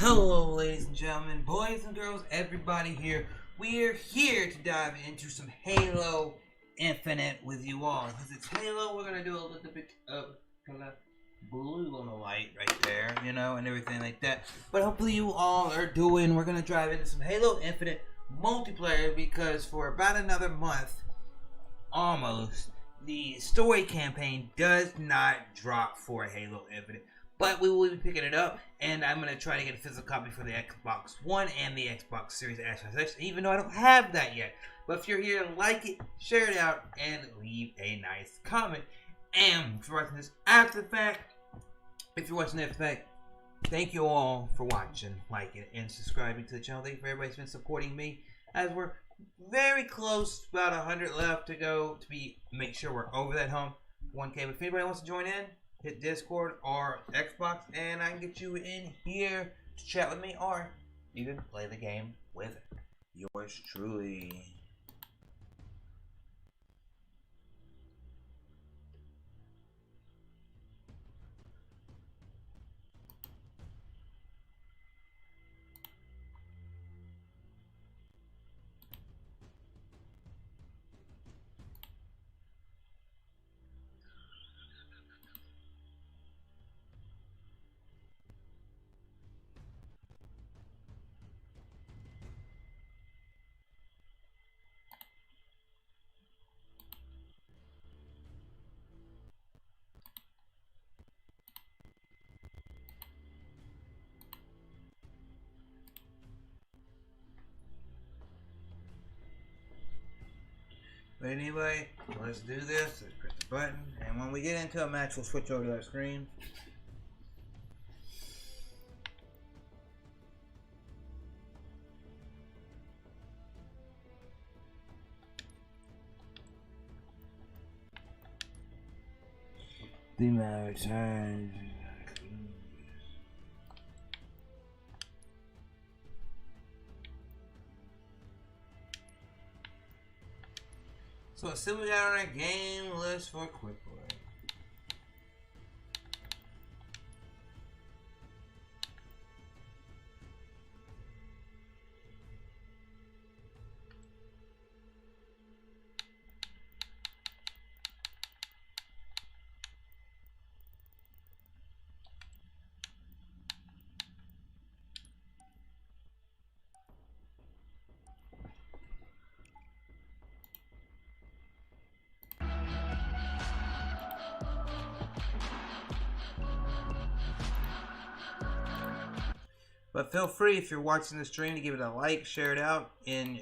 Hello ladies and gentlemen, boys and girls, everybody here. We are here to dive into some Halo Infinite with you all. Because it's Halo, we're going to do a little bit of color blue on the light right there, you know, and everything like that. But hopefully you all are doing, we're going to dive into some Halo Infinite multiplayer because for about another month, almost, the story campaign does not drop for Halo Infinite. But we will be picking it up, and I'm going to try to get a physical copy for the Xbox One and the Xbox Series X, even though I don't have that yet. But if you're here, like it, share it out, and leave a nice comment. And if you're watching this after the fact, thank you all for watching, liking, and subscribing to the channel. Thank you for everybody who's been supporting me, as we're very close, about 100 left to go, to make sure we're over that hump, 1K. But if anybody wants to join in, hit Discord or Xbox, and I can get you in here to chat with me, or even play the game with yours truly. But anyway, let's do this. Let's press the button, and when we get into a match, we'll switch over to that screen. The match has... So let's see what we got on our game list for quick play. But feel free, if you're watching the stream, to give it a like, share it out in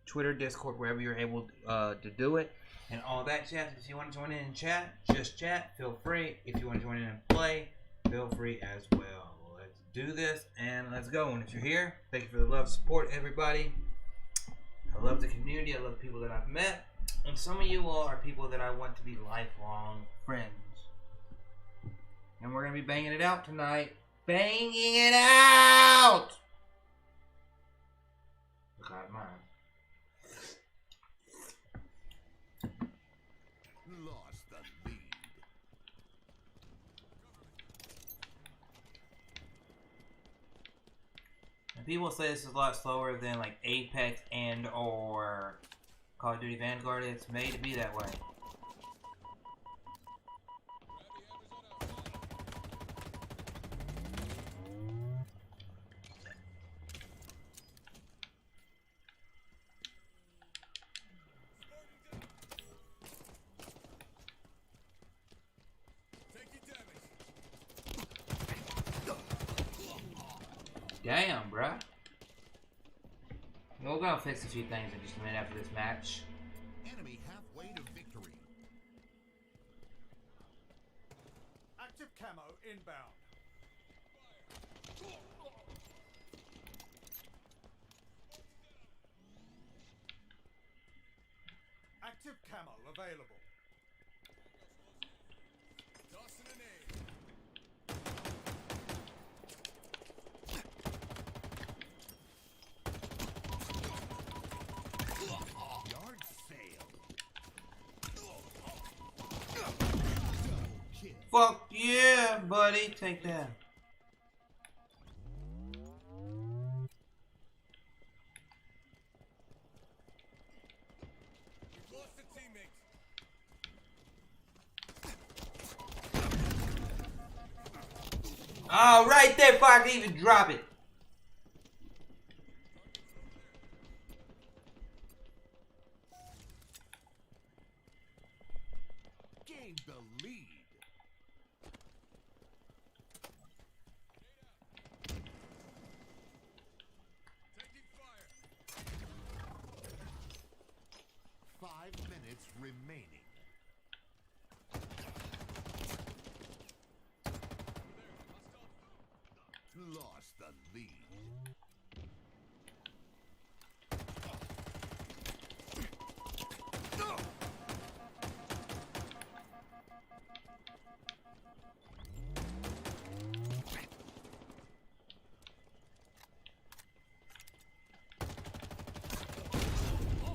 Twitter, Discord, wherever you're able to do it, and all that chat. If you want to join in and chat, just chat. Feel free. If you want to join in and play, feel free as well. Let's do this, and let's go. And if you're here, thank you for the love, support, everybody. I love the community. I love the people that I've met. And some of you all are people that I want to be lifelong friends. And we're going to be banging it out tonight. Banging it out! Look at mine. Lost the lead. And people say this is a lot slower than like Apex and or Call of Duty Vanguard. It's made to be that way. Damn, bruh. We're gonna fix a few things in just a minute after this match. Enemy halfway to victory. Active camo inbound. Active camo available. Tossing an aid. Yard sale. Fuck yeah, buddy. Take that. Oh, right there before I can even drop it. Gained the lead. Taking fire. 5 minutes remaining. Lost the lead.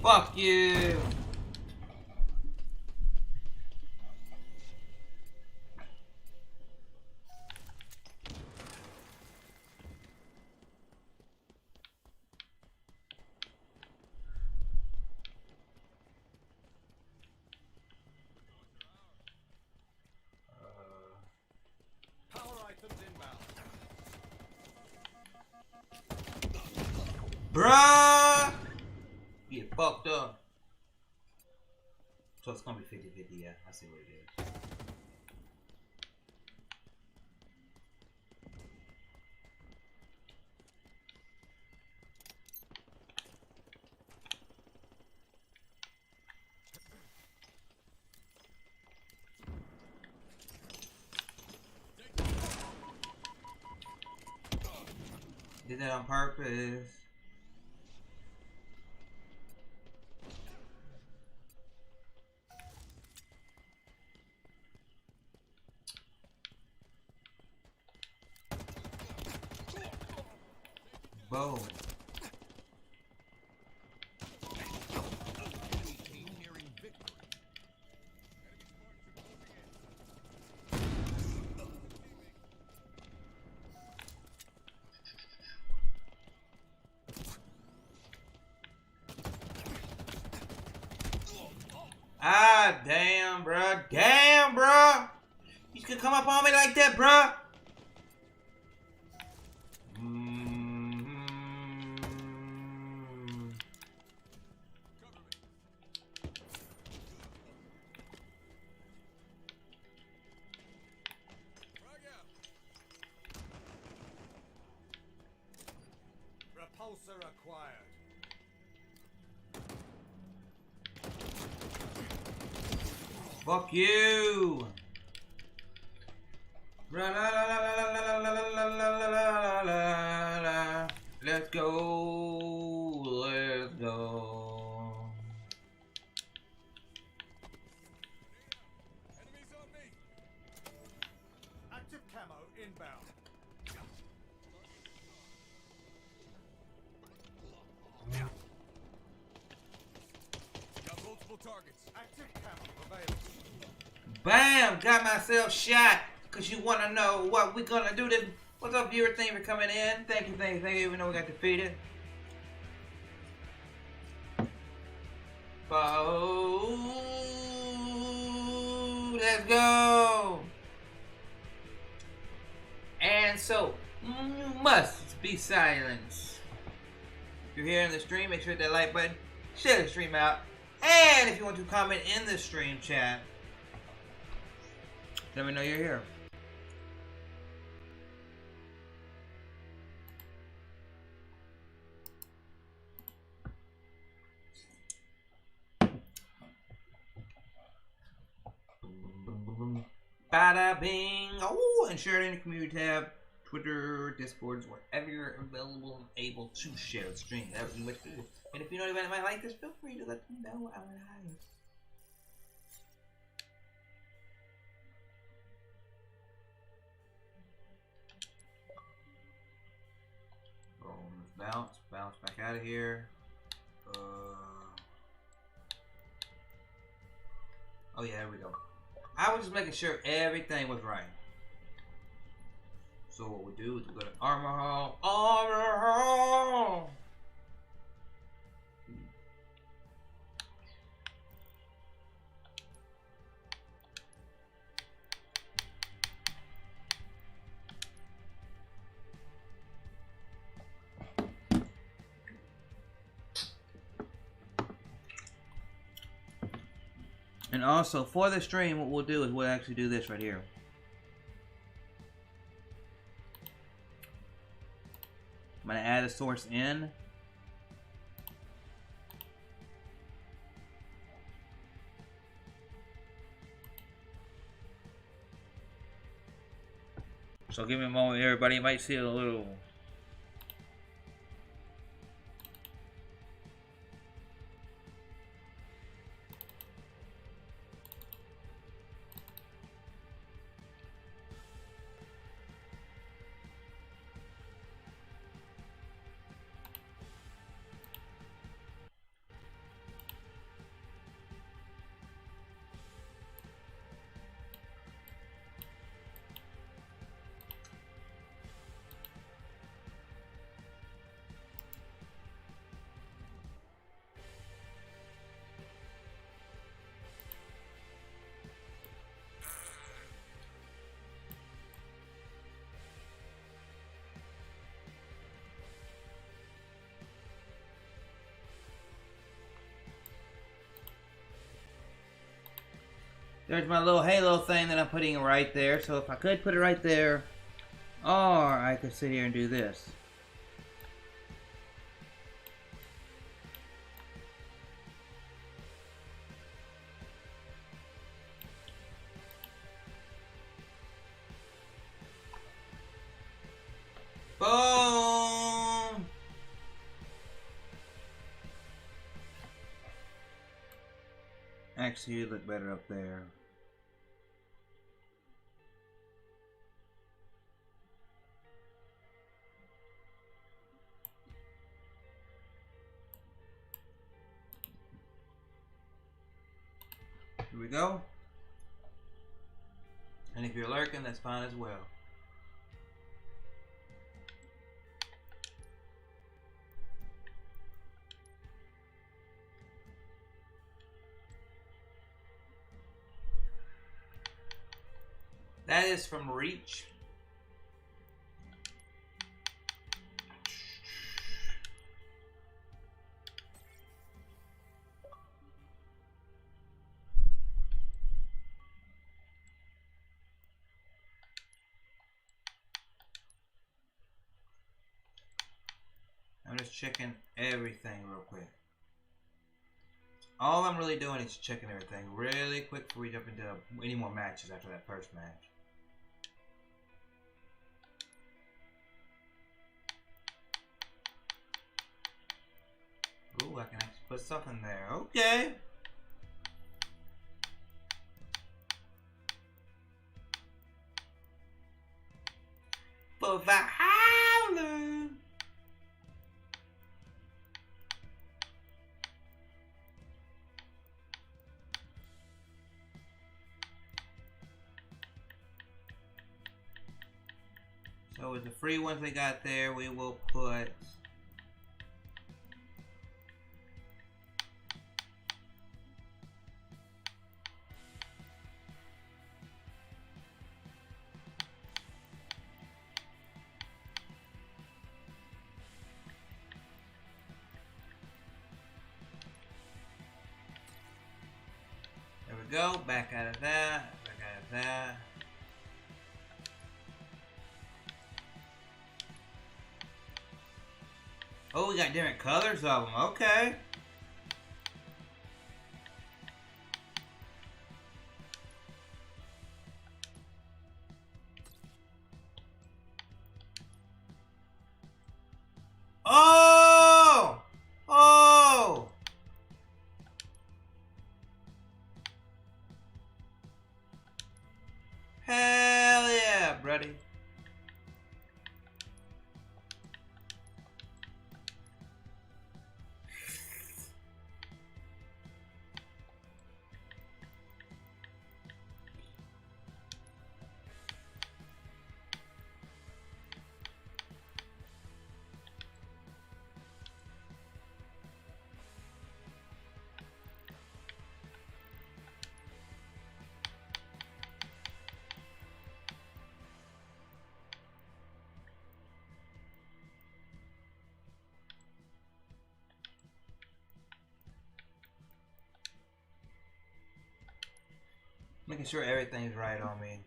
Fuck you. Power items inbound. Bruh! Get fucked up. So it's gonna be 50-50, yeah. I see what it is. Did that on purpose. Boom. Enemy team nearing victory. Ah, damn, bruh. Damn, bruh. You could come up on me like that, bruh. Cover me. Frag out. Repulsor acquired. Fuck you. La la la la la la la la la la la la. Let's go. Let's go. Enemies on me. Active camo inbound. Got multiple targets. Active camo available. Bam! Got myself shot. Cause you wanna know what we gonna do this. What's up, viewer? Thank you for coming in. Thank you, thank you, thank you. Even though we got defeated. Oh, let's go. And so, you must be silenced. If you're here in the stream, make sure to hit that like button. Share the stream out. And if you want to comment in the stream chat, let me know you're here. Bada bing. Oh, and share it in the community tab, Twitter, Discords, wherever you're available and able to share the stream. That would be much good. And if you know anybody might like this, feel free to let them know out live. Boom, let's bounce back out of here. Oh yeah, there we go. I was just making sure everything was right. So what we do is we go to Armor Hall. Armor Hall! And also, for the stream, what we'll do is we'll actually do this right here. I'm going to add a source in. So give me a moment, everybody. You might see a little... There's my little halo thing that I'm putting right there. So if I could put it right there, or I could sit here and do this. Boom! Actually, you look better up there. Here we go. And if you're lurking, that's fine as well. That is from Reach. I'm just checking everything real quick. All I'm really doing is checking everything really quick before we jump into any more matches after that first match. Ooh, I can actually put something there. Okay. For Valhalla. So with the free ones they got there, we will put there we go, back out of that, back out of that. Oh, we got different colors of them. Okay. Oh! Oh! Hell yeah, buddy. Making sure everything's right on me.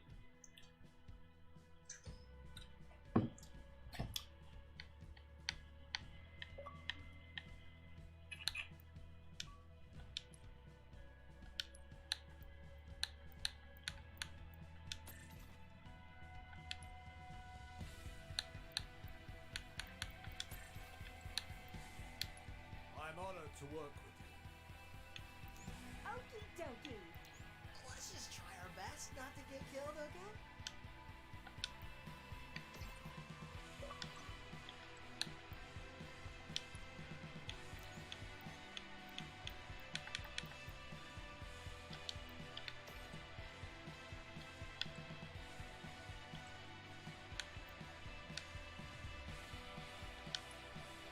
I'm honored to work with you. Okie dokie. Let's just try our best not to get killed, okay?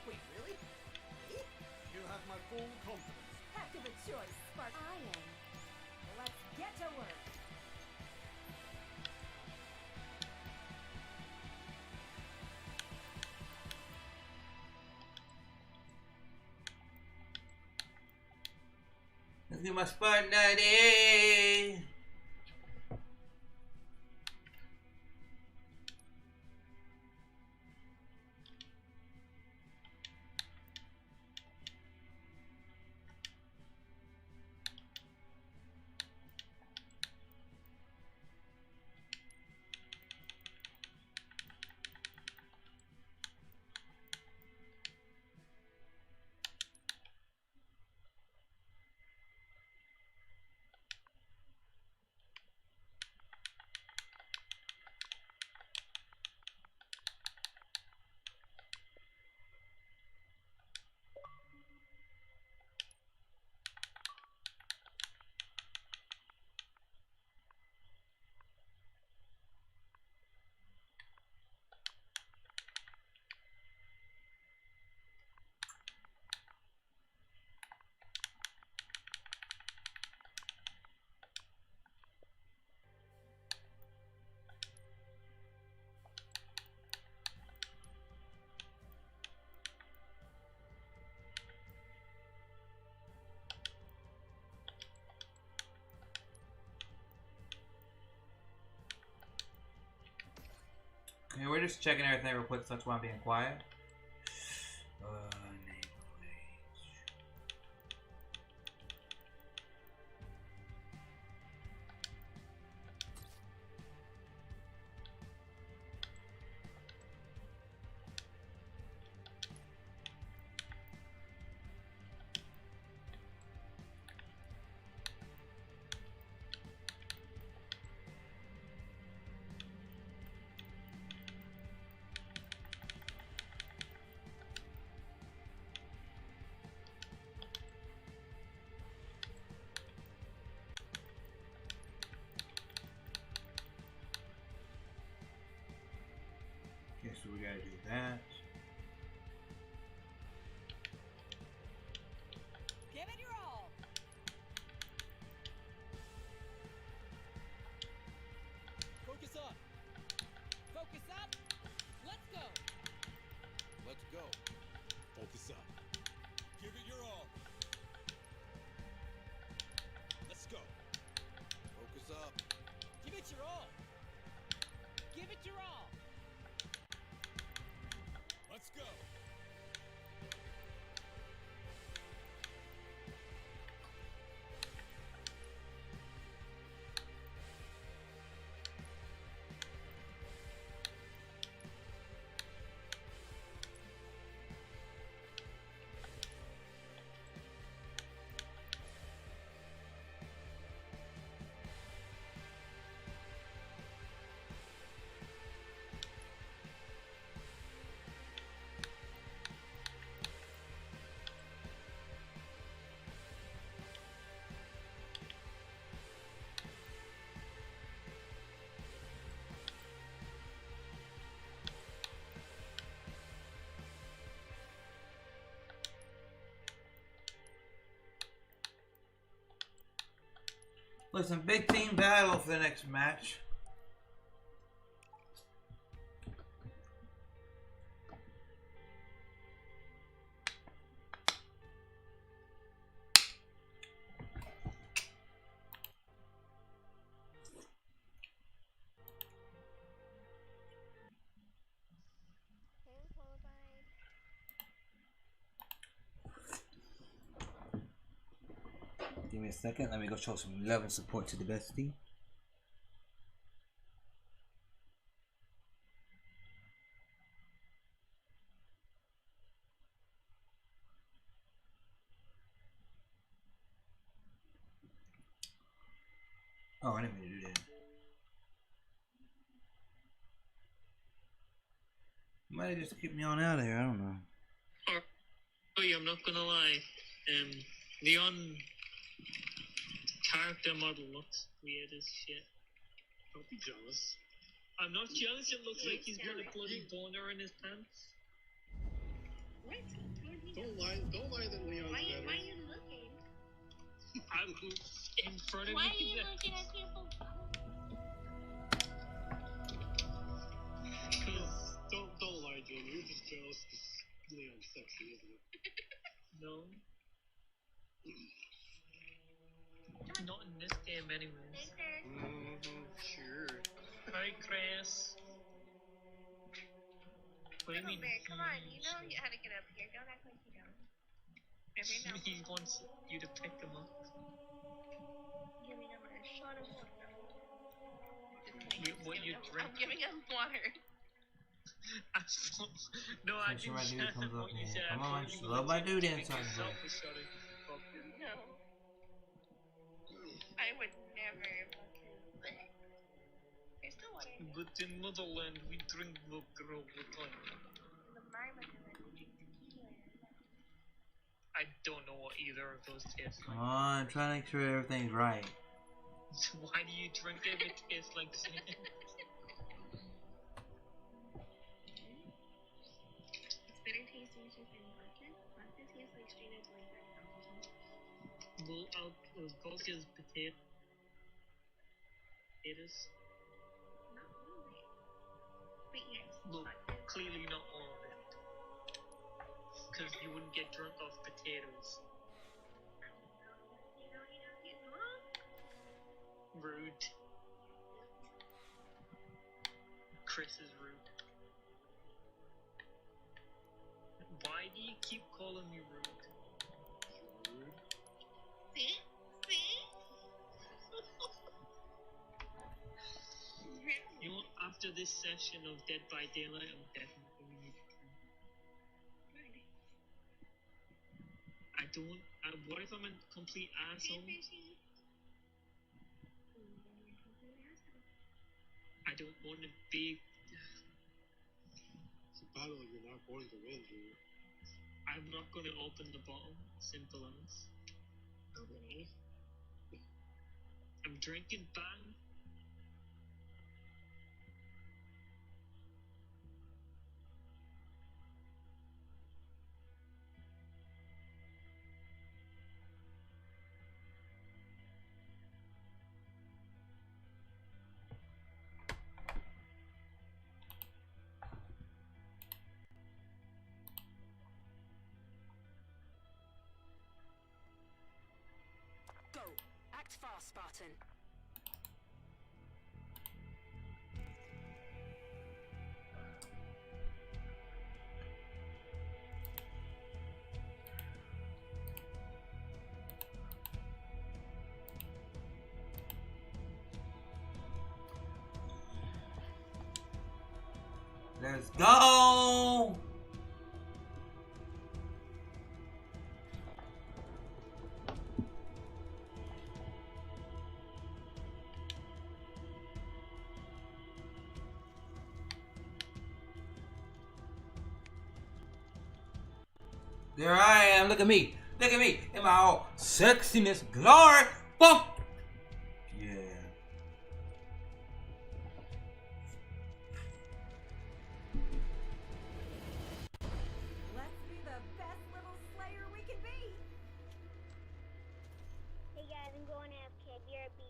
Wait, really? Me? You have my full confidence. Heck of a choice, Spark. I am. Let's get to work. Let's get my Spartan ID. Okay, we're just checking everything real quick, so that's why I'm being quiet. Okay, so we gotta do that. Give it your all. Focus up. Focus up. Let's go. Let's go. Focus up. Give it your all. Let's go. Focus up. Give it your all. Give it your all. Let's go. Listen, big team battle for the next match. Give me a second. Let me go show some love and support to the bestie. Oh, I didn't mean to do that. Might have just kept me on out of here. I don't know. I'm not gonna lie. Leon character model looks weird as shit. Don't be jealous. I'm not jealous. It looks like he's got a bloody boner in his pants. What? Don't lie that Leon's Why better. are you looking? I'm in front of Why are you. you looking at people? Don't lie, Jane. You're just jealous because Leon's sexy, isn't it? No. Not in this game, anyways. Sure. Hi, Chris. What do you mean? Bear, come on, you know how to get up here. Don't act like you don't. Every now and He wants you to pick him up. giving him a shot of water. What you drink? I'm giving him water. No, I Make sure my dude didn't. comes up What you here. said, Come I on, thought you slow were my dude taking inside yourself here. a shot of vodka. No. I would never fucking. There's still water. But in Motherland, we drink vodka all the time. The marmot and then we drink tequila. I don't know what either of those taste Come like. on, I'm trying to make sure everything's right. Why do you drink it if it tastes like sand? It's better tasting than vodka. Vodka tastes like straight up like alcohol. Well, vodka is potatoes. Not really. But yes, Well, vodka. clearly not all of it. Because you wouldn't get drunk off potatoes. You don't get drunk? Rude. Chris is rude. Why do you keep calling me rude? See? See? You know, after this session of Dead by Daylight, I'm definitely going to need to drink. I don't. What if I'm a complete asshole? I don't want to be. It's a battle you're not going to win, dude. I'm not going to open the bottle. Simple as. I'm drinking bang. Go! Act fast, Spartan. Let's go! There I am. Look at me. Look at me. In my all sexiness, glory. Boom. Yeah. Let's be the best little slayer we can be. Hey guys, I'm going AFK. BRB.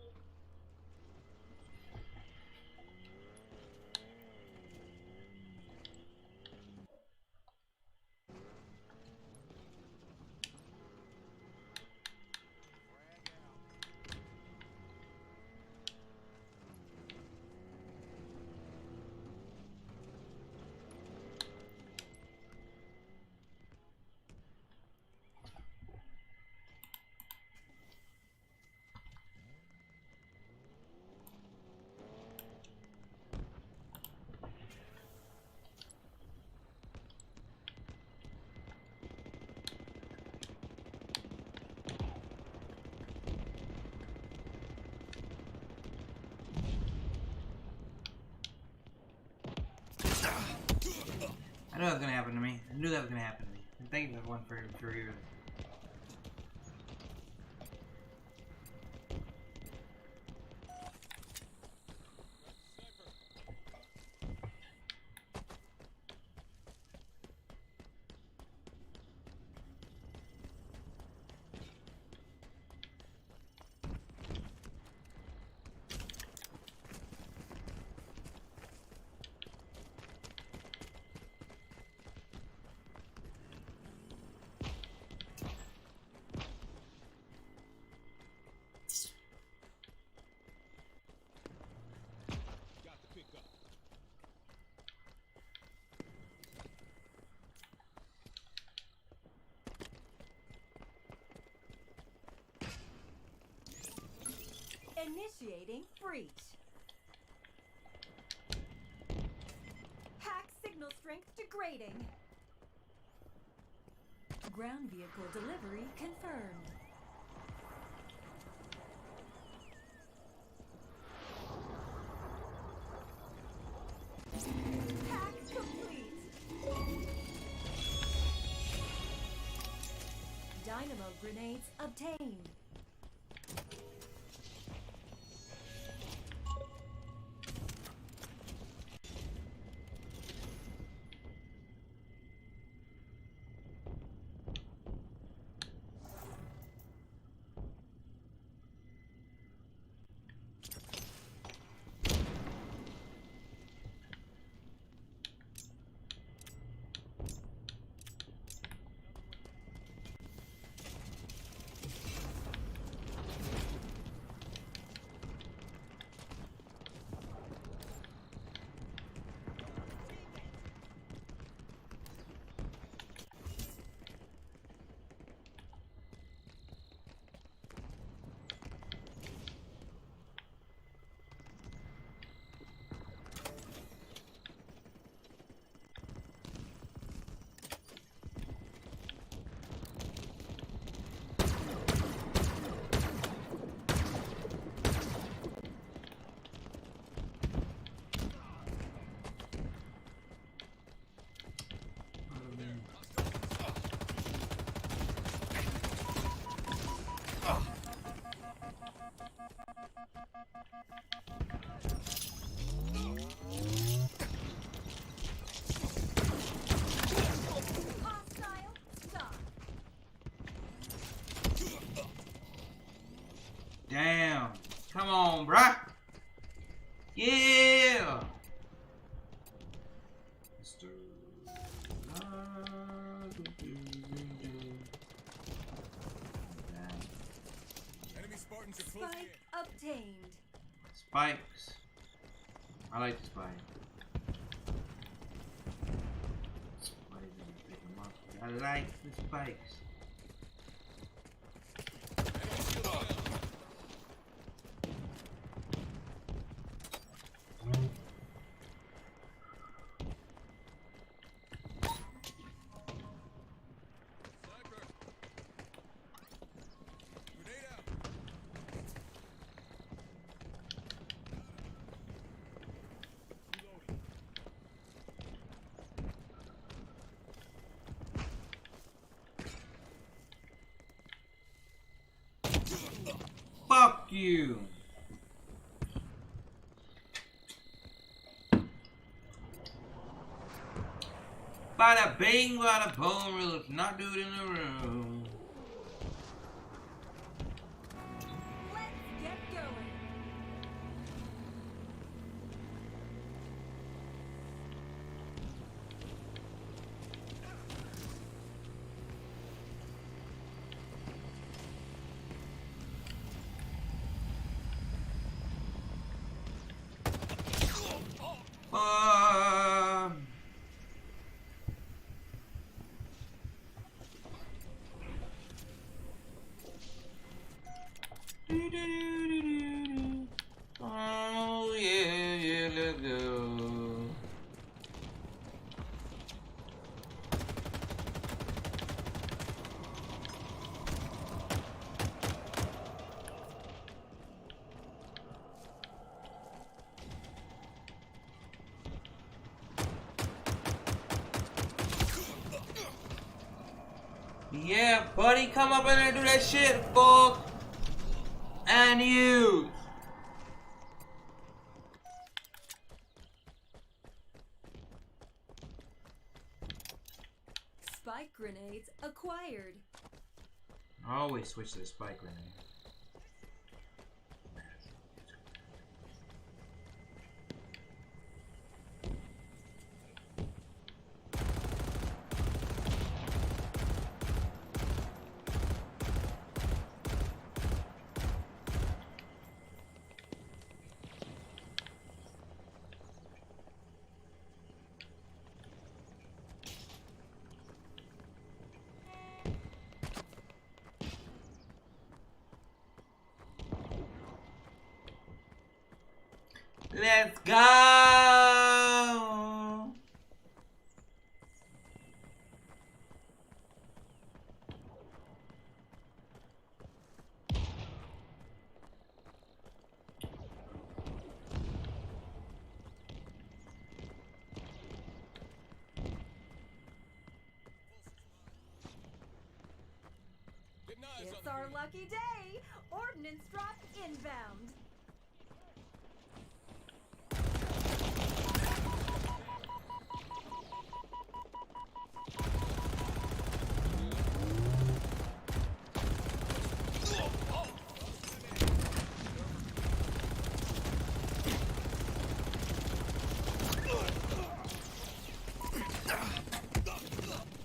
that was gonna happen to me. I knew that was gonna happen to me. And thank you everyone for your. Got the pickup. Initiating breach. Hack signal strength degrading. Ground vehicle delivery confirmed. Hack complete. Dynamo grenades obtained. Hostile stop. Damn. Come on, bruh. Yeah. Enemy Spartans are close Spike in. obtained. Spikes. I like the spike. I like the spikes. Enemy shield down. Sniper. Grenade out. Reloading. Fuck you. Bada bing, bada boom, let's not do it in the room. Let's get going. Oh yeah, yeah, let's go. Yeah, buddy, come up in there and do that shit, fuck. And you. Spike grenades acquired. I always switch to the spike grenade. Let's go! Getting eyes on It's the our green. lucky day. Ordnance drop inbound.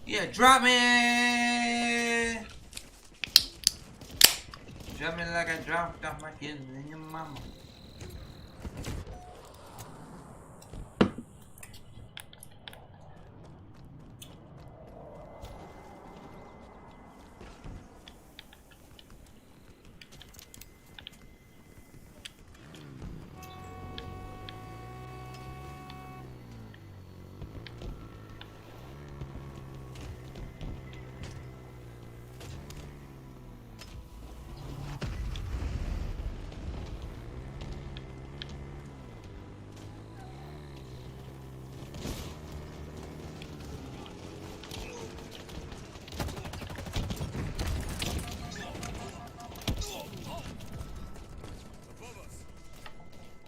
Yeah, drop me! Drop me like I dropped off my kids and your mama. Above us.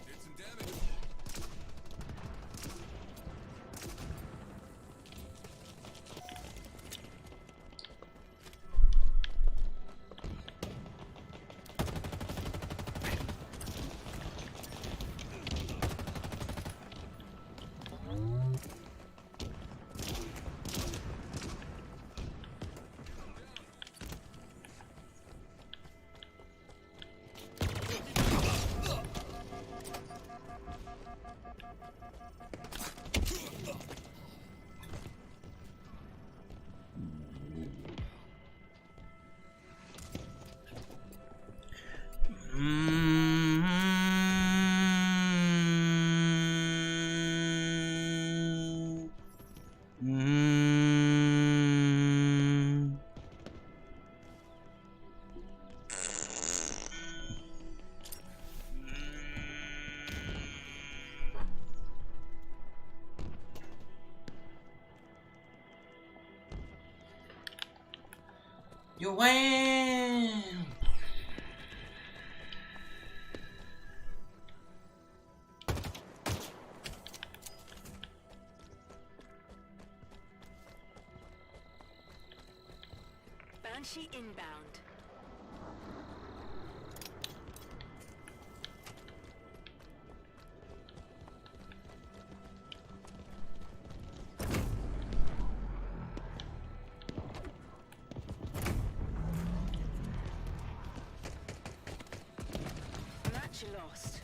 Did some damage. You win! Banshee inbound. Match lost.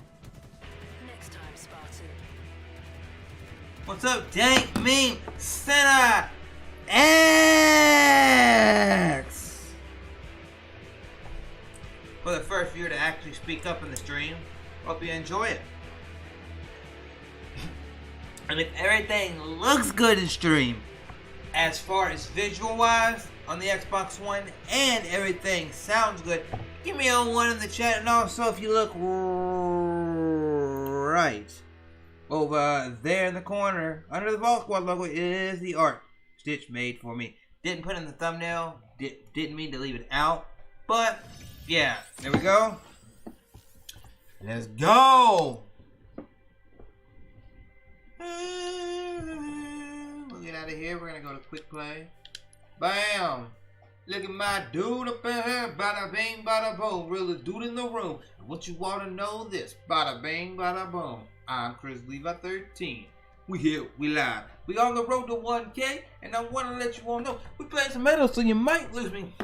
Next time, Spartan. What's up, Dank Meme Center X? For the first viewer to actually speak up in the stream, hope you enjoy it. And if everything looks good in stream, as far as visual wise on the Xbox One, and everything sounds good, give me a 1 in the chat. And also, if you look right over there in the corner under the Ball Squad logo, is the art Stitch made for me. Didn't put in the thumbnail didn't mean to leave it out. But, yeah, there we go. Let's go. We'll get out of here. We're going to go to quick play. Bam. Look at my dude up in here. Bada bing, bada boom. Really dude in the room. And what you want to know this? Bada bing, bada boom. I'm Chrislevi13. We here, we live. We on the road to 1K, and I want to let you all know we playing some metal, so you might lose me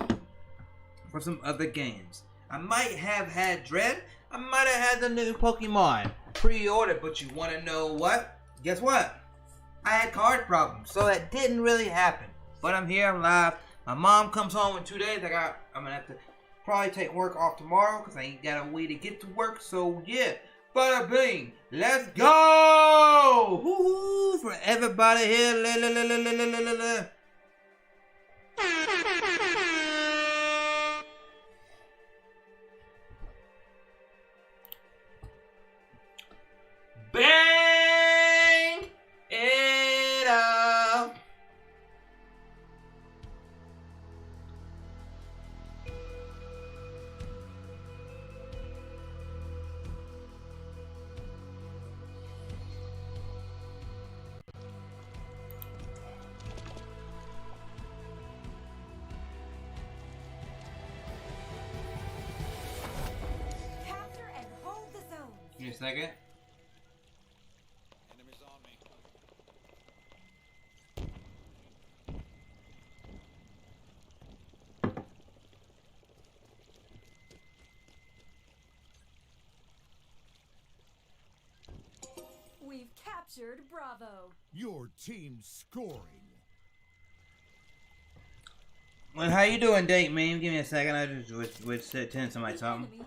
for some other games. I might have had Dread. I might have had the new Pokemon pre-ordered, but you want to know what? Guess what? I had card problems, so that didn't really happen. But I'm here, I'm live. My mom comes home in 2 days. I'm gonna have to probably take work off tomorrow because I ain't got a way to get to work. So yeah. Bada bing, let's go! Woohoo! For everybody here, Bang it up! Give me a second. Enemies on me. We've captured Bravo. Your team's scoring. Well, how you doing, Date Meme? Give me a second. I just would tend somebody something.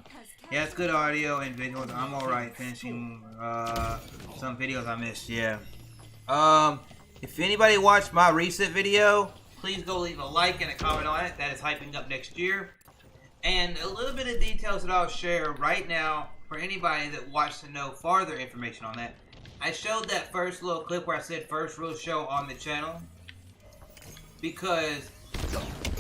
Yeah, it's good audio and visuals. I'm alright finishing some videos I missed, yeah. If anybody watched my recent video, please go leave a like and a comment on it. That is hyping up next year. And a little bit of details that I'll share right now for anybody that wants to know farther information on that. I showed that first little clip where I said first real show on the channel. Because...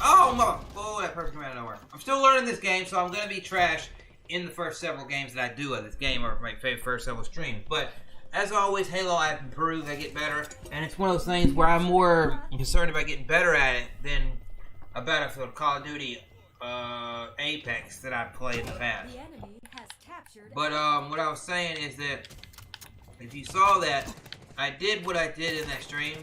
oh, mother! Oh, that person came out of nowhere. I'm still learning this game, so I'm going to be trash in the first several games that I do of this game, or my favorite first several streams. But, as always, Halo, I've improved, I get better. And it's one of those things where I'm more concerned about getting better at it than a Battlefield, Call of Duty, Apex that I played in the past. The enemy has captured. But, what I was saying is that, if you saw that, I did what I did in that stream.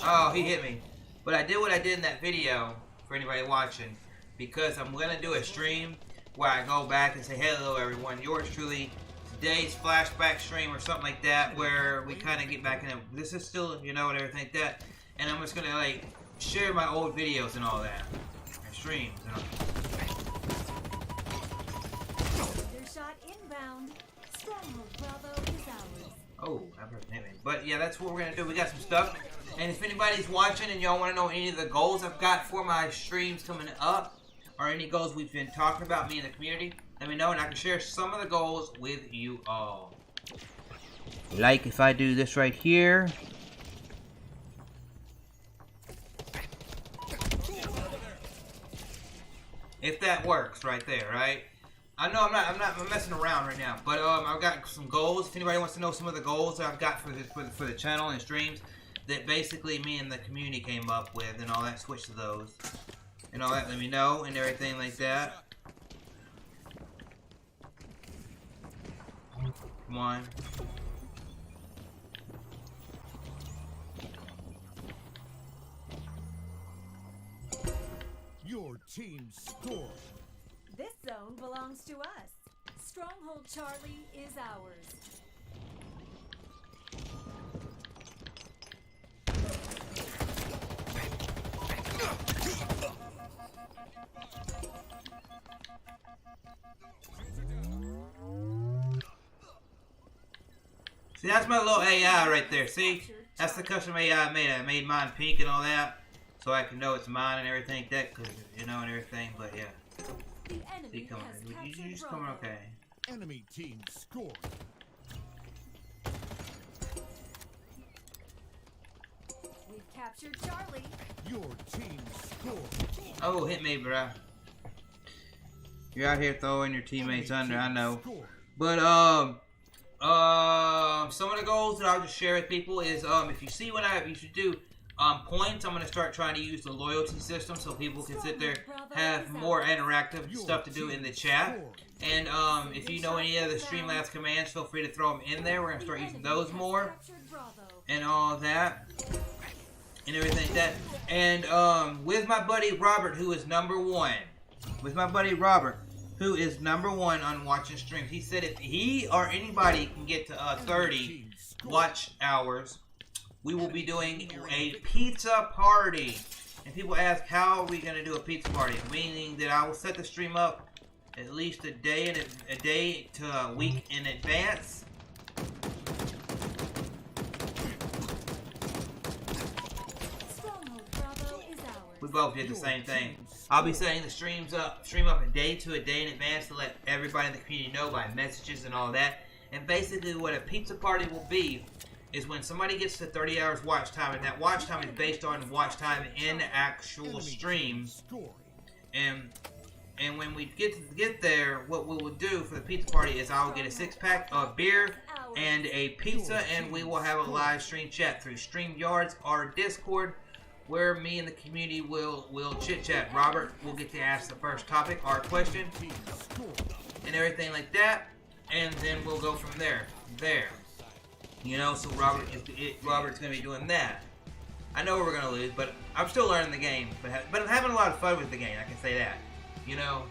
Oh, he hit me. But I did what I did in that video, for anybody watching, because I'm going to do a stream where I go back and say, hello everyone, yours truly, today's flashback stream or something like that, where we kind of get back in it. This is still, you know, and everything like that. And I'm just going to, like, share my old videos and all that. And streams and all. Their shot inbound. Stronghold Bravo is ours. Oh, I heard that. But yeah, that's what we're going to do. We got some stuff. And if anybody's watching and y'all want to know any of the goals I've got for my streams coming up, or any goals we've been talking about, me and the community, let me know and I can share some of the goals with you all. Like if I do this right here. If that works right there, right? I know I'm messing around right now, but I've got some goals. If anybody wants to know some of the goals that I've got for the channel and streams, that basically me and the community came up with and all that, switch to those and all that, let me know and everything like that. Come on. Your team's scoring. This zone belongs to us. Stronghold Charlie is ours. See, that's my little AI right there. See? That's the custom AI I made. I made mine pink and all that, so I can know it's mine and everything like that, cause you know, and everything. But yeah. The enemy See, coming. has You just captured coming Bravo. okay. Enemy team scoring. captured Charlie. Your team scored. Oh, hit me, bruh. You're out here throwing your teammates under, I know. But, some of the goals that I'll just share with people is, if you see what you should do, points, I'm going to start trying to use the loyalty system so people can sit there, have more interactive stuff to do in the chat. And, if you know any other Streamlabs commands, feel free to throw them in there. We're going to start using those more. And all that. And everything like that. And, with my buddy Robert, who is #1. With my buddy Robert, who is #1 on watching streams. He said if he or anybody can get to 30 watch hours, we will be doing a pizza party. And people ask, how are we going to do a pizza party? Meaning that I will set the stream up at least a day to a week in advance. We both did the same thing. I'll be setting the stream up a day to a day in advance to let everybody in the community know by messages and all that. And basically what a pizza party will be is when somebody gets to 30 hours watch time, and that watch time is based on watch time in actual streams. And when we get there, what we will do for the pizza party is I will get a 6-pack of beer and a pizza, and we will have a live stream chat through StreamYards or Discord, where me and the community will chit chat. Robert will get to ask the first topic or question and everything like that, and then we'll go from there. You know, so Robert's gonna be doing that. I know we're gonna lose, but I'm still learning the game. But I'm having a lot of fun with the game. I can say that. You know.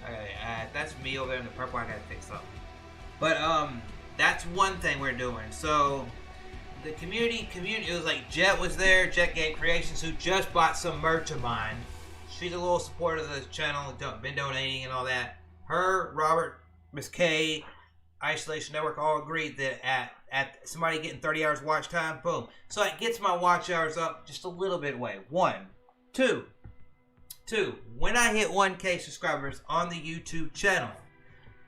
Okay, that's me over there in the purple. I gotta fix up. But that's one thing we're doing. So the community. It was like Jet was there. Jet Game Creations, who just bought some merch of mine. She's a little supporter of the channel. Been donating and all that. Her, Robert, Miss K, Isolation Network all agreed that at somebody getting 30 hours watch time, boom. So it gets my watch hours up just a little bit way. 1, 2. When I hit 1K subscribers on the YouTube channel,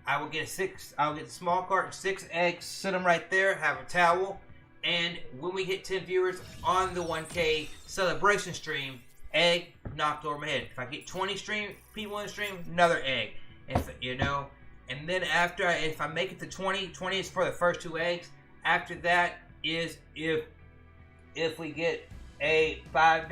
I will get a small carton, 6 eggs, sit them right there, have a towel, and when we hit 10 viewers on the 1K celebration stream, egg knocked over my head. If I get 20 people in the stream, another egg. If you know, and then after if I make it to 20 is for the first 2 eggs. After that is if we get a $5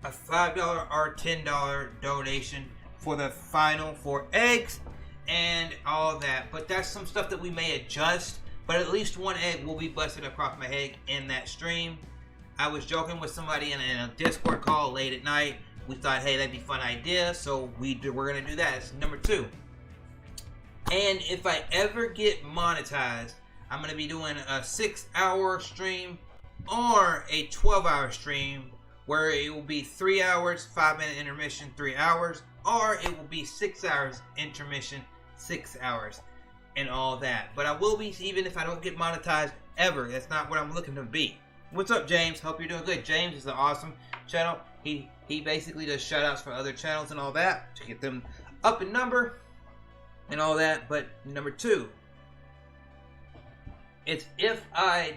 or $10 donation for the final 4 eggs and all that. But that's some stuff that we may adjust. But at least 1 egg will be busted across my head in that stream. I was joking with somebody in a Discord call late at night. We thought, hey, that'd be a fun idea, so we're gonna do that. It's #2. And if I ever get monetized, I'm gonna be doing a 6-hour stream or a 12-hour stream where it will be 3 hours, 5-minute intermission, 3 hours, or it will be 6 hours intermission, 6 hours, and all that. But I will be, even if I don't get monetized ever. That's not what I'm looking to be. What's up, James? Hope you're doing good. James is an awesome channel. He basically does shoutouts for other channels and all that to get them up in number and all that. But #2, it's if I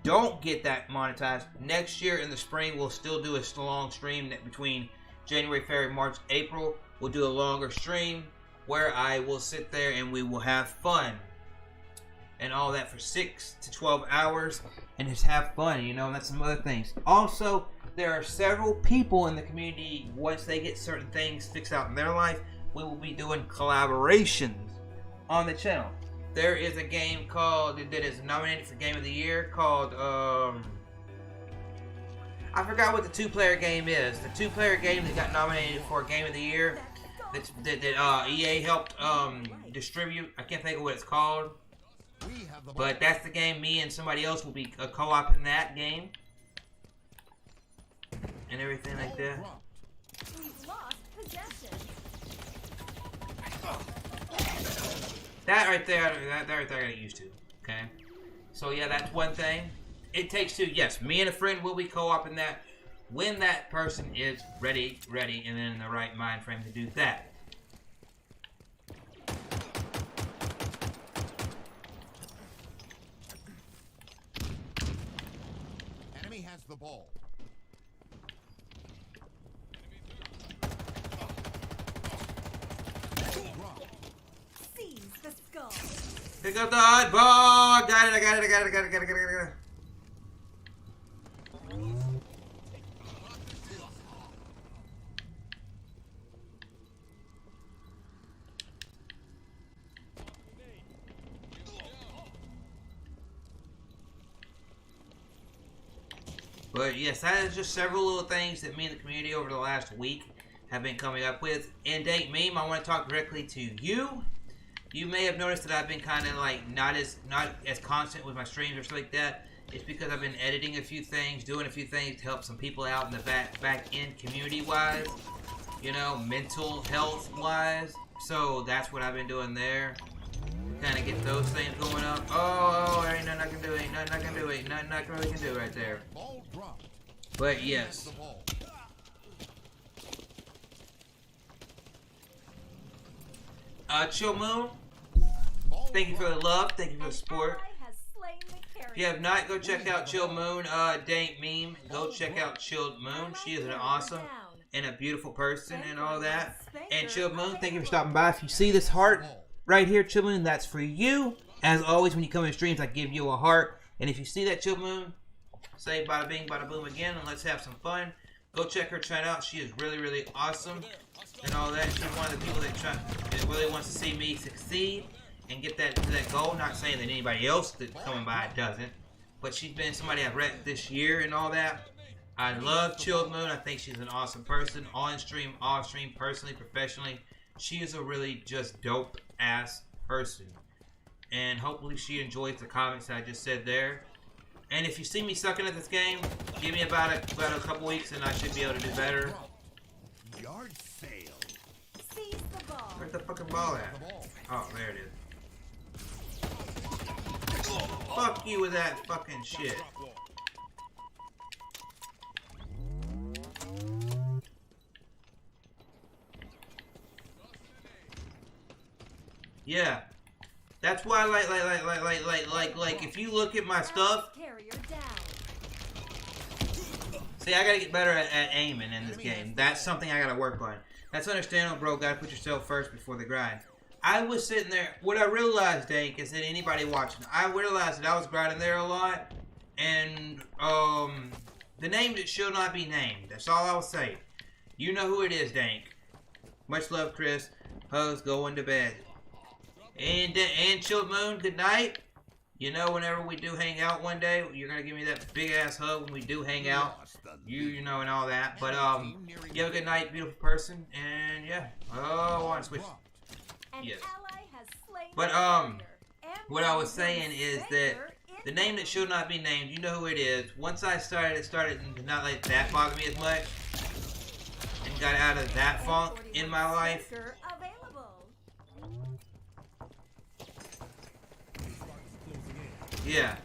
don't get that monetized, next year in the spring we'll still do a long stream between January, February, March, April. We'll do a longer stream where I will sit there and we will have fun and all that for 6 to 12 hours and just have fun, you know, and that's some other things. Also, there are several people in the community, once they get certain things fixed out in their life, we will be doing collaborations on the channel. There is a game called, that is nominated for Game of the Year, called, I forgot what the 2-player game is. The 2-player game that got nominated for Game of the Year, that EA helped distribute. I can't think of what it's called. But that's the game. Me and somebody else will be co-oping that game. And everything like that. We've lost possession. That right there, I got used to. Okay. So yeah, that's one thing. It Takes Two. Yes, me and a friend will be co-oping that when that person is ready, and in the right mind frame to do that. Enemy has the ball. Drop. Seize the skull. Pick up the oddball. Got it. I got it. But yes, that is just several little things that me and the community over the last week have been coming up with. And Date Meme, I want to talk directly to you. You may have noticed that I've been kind of like not as constant with my streams or something like that. It's because I've been editing a few things, doing a few things to help some people out in the back end community wise, you know, mental health wise. So that's what I've been doing there. Kind of get those things going up. Oh, ain't nothing I can do. Ain't nothing I can do. Ain't nothing I really can do right there. But yes. Chill Moon, thank you for the love. Thank you for the support. If you have not, go check out Chill Moon. Date Meme, go check out Chill Moon. She is an awesome and a beautiful person and all that. And Chill Moon, thank you for stopping by. If you see this heart right here, Chill Moon, that's for you. As always, when you come in streams, I give you a heart. And if you see that, Chill Moon, say bada bing, bada boom again, and let's have some fun. Go check her channel out. She is really, really awesome and all that. She's one of the people that really wants to see me succeed and get that to that goal. Not saying that anybody else that's coming by doesn't, but she's been somebody I've read this year and all that. I love Chill Moon. I think she's an awesome person, on stream, off stream, personally, professionally. She is a really just dope ass person, and hopefully she enjoys the comments that I just said there. And if you see me sucking at this game, give me about a couple weeks and I should be able to do better. Yard sale. Seize the ball. Where's the fucking ball at? Oh, there it is. Fuck you with that fucking shit. Yeah. That's why, like, if you look at my stuff, see, I gotta get better at aiming in this game. That's something I gotta work on. That's understandable, bro. Gotta put yourself first before the grind. I was sitting there, what I realized, Dank, is that anybody watching, I realized that I was grinding there a lot, and, the name that shall not be named. That's all I'll say. You know who it is, Dank. Much love, Chris. Hugs, going to bed. And Chill Moon, good night. You know, whenever we do hang out one day, you're gonna give me that big ass hug when we do hang out. You know, and all that. But you have a good night, beautiful person. And yeah, oh, I want to switch. Yes. But what I was saying is that the name that should not be named, you know who it is. Once I started, it started to not let that bother me as much, and got out of that funk in my life. Yeah.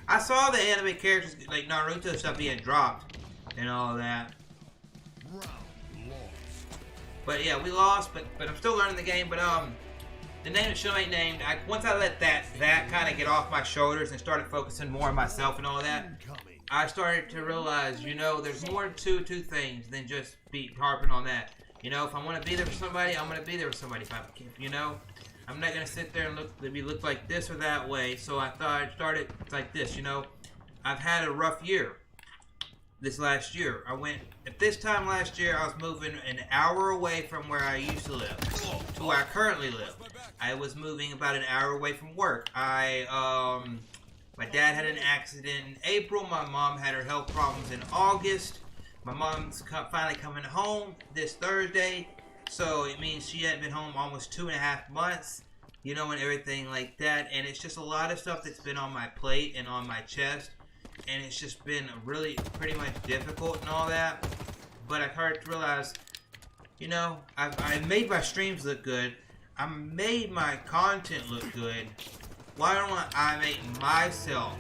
I saw the anime characters, like Naruto stuff being dropped and all that. But yeah, we lost, but I'm still learning the game. But the name that should ain't named. Once I let that kind of get off my shoulders and started focusing more on myself and all that, I started to realize, you know, there's more to two things than just be harping on that. You know, if I want to be there for somebody, I'm gonna be there for somebody. You know, I'm not gonna sit there and look like this or that way. So I thought I'd start it like this. You know, I've had a rough year. This last year, at this time last year, I was moving an hour away from where I used to live to where I currently live. I was moving about an hour away from work. My dad had an accident in April. My mom had her health problems in August. My mom's finally coming home this Thursday. So it means she hadn't been home almost 2.5 months, you know, and everything like that. And it's just a lot of stuff that's been on my plate and on my chest. And it's just been really pretty much difficult and all that. But I started to realize, you know, I made my streams look good. I made my content look good. Why don't I make myself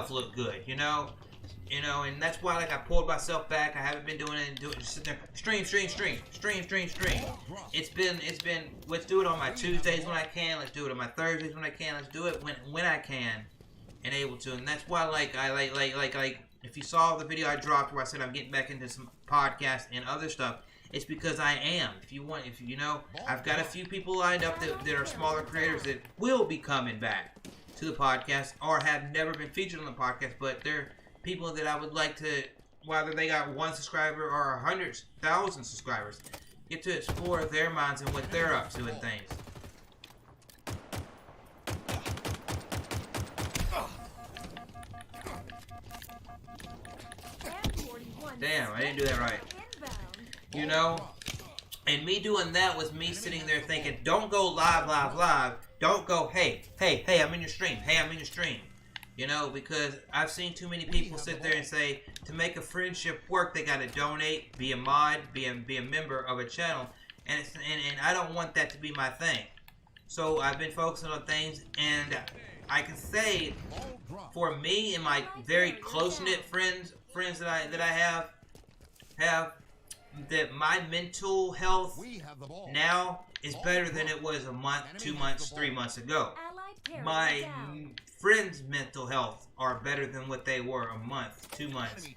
look good, you know? You know, and that's why like I pulled myself back. I haven't been doing it. Just sit there, stream. It's been. Let's do it on my Tuesdays when I can. Let's do it on my Thursdays when I can. Let's do it when I can, and able to. And that's why like if you saw the video I dropped where I said I'm getting back into some podcasts and other stuff, it's because I am. If you know, I've got a few people lined up that are smaller creators that will be coming back to the podcast or have never been featured on the podcast, but they're people that I would like to, whether they got 1 subscriber or 100,000 subscribers, get to explore their minds and what they're up to and things. Damn, I didn't do that right. You know? And me doing that was me sitting there thinking, don't go live. Don't go, hey, I'm in your stream. Hey, I'm in your stream. You know, because I've seen too many people sit there and say, to make a friendship work, they gotta donate, be a mod, be a member of a channel. And I don't want that to be my thing. So I've been focusing on things, and I can say, for me and my very close-knit friends that I have that my mental health now is better than it was a month, 2 months, 3 months ago. My friends' mental health are better than what they were a month, 2 months,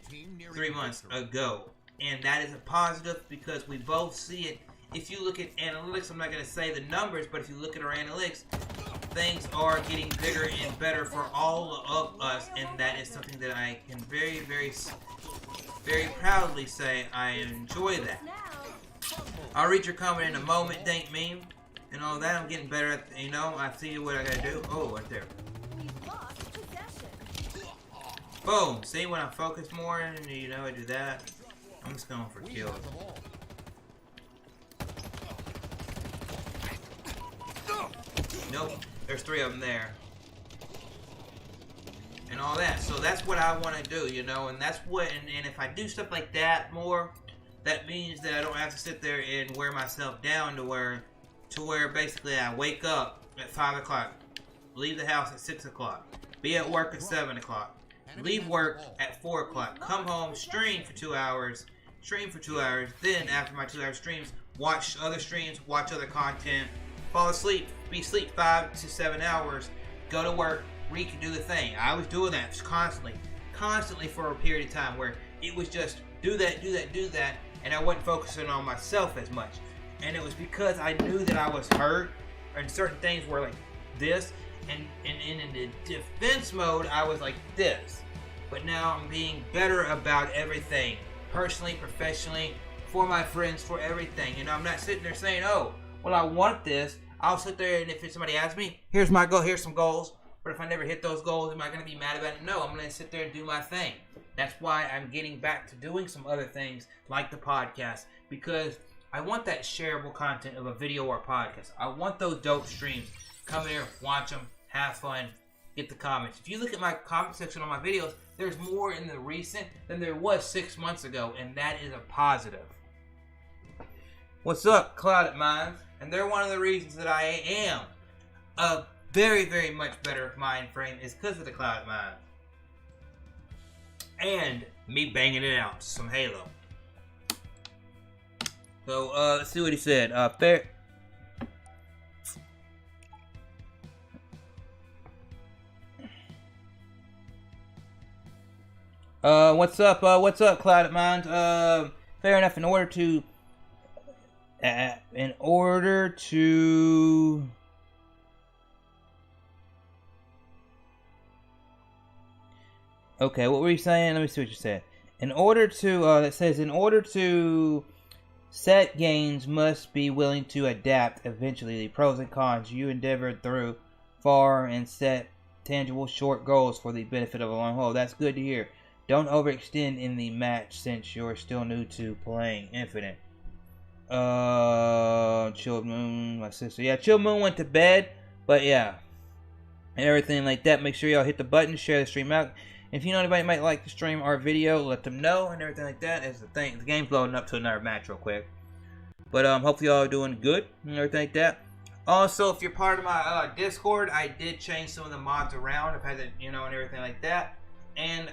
3 months ago. And that is a positive because we both see it. If you look at analytics, I'm not going to say the numbers, but if you look at our analytics, things are getting bigger and better for all of us, and that is something that I can very, very, very proudly say I enjoy that. I'll read your comment in a moment, thank me, and all that. I'm getting better at, you know, I see what I gotta do. Oh, right there. Boom. See, when I focus more, and you know, I do that. I'm just going for kills. Nope. There's 3 of them there. And all that. So that's what I want to do, you know, and that's what, and if I do stuff like that more, that means that I don't have to sit there and wear myself down to where basically I wake up at 5 o'clock, leave the house at 6 o'clock, be at work at 7 o'clock, leave work at 4 o'clock, come home, stream for 2 hours, then after my 2 hour streams, watch other streams, watch other content, fall asleep, be asleep 5 to 7 hours, go to work, do the thing. I was doing that constantly for a period of time where it was just do that, and I wasn't focusing on myself as much. And it was because I knew that I was hurt, and certain things were like this, and in the defense mode, I was like this. But now I'm being better about everything, personally, professionally, for my friends, for everything. You know, I'm not sitting there saying, oh, well, I want this. I'll sit there, and if somebody asks me, here's my goal, here's some goals. But if I never hit those goals, am I going to be mad about it? No, I'm going to sit there and do my thing. That's why I'm getting back to doing some other things like the podcast, because I want that shareable content of a video or a podcast. I want those dope streams. Come here, watch them, have fun, get the comments. If you look at my comment section on my videos, there's more in the recent than there was 6 months ago, and that is a positive. What's up, Clouded Minds? And they're one of the reasons that I am a very, very much better mind frame is because of the Clouded Minds. And me banging it out, some Halo. So, let's see what he said. Fair. What's up, Clouded Minds? Fair enough, in order to... Okay, what were you saying? Let me see what you said. That says, in order to set gains, must be willing to adapt eventually. The pros and cons you endeavored through far and set tangible short goals for the benefit of a long haul. That's good to hear. Don't overextend in the match since you're still new to playing Infinite. Chilled Moon, my sister. Yeah, Chilled Moon went to bed, but yeah. And everything like that. Make sure y'all hit the button, share the stream out. If you know anybody might like to stream our video, let them know and everything like that. As the thing, the game's loading up to another match real quick. But hopefully y'all are doing good and everything like that. Also, if you're part of my Discord, I did change some of the mods around. I've had it, you know, and everything like that. And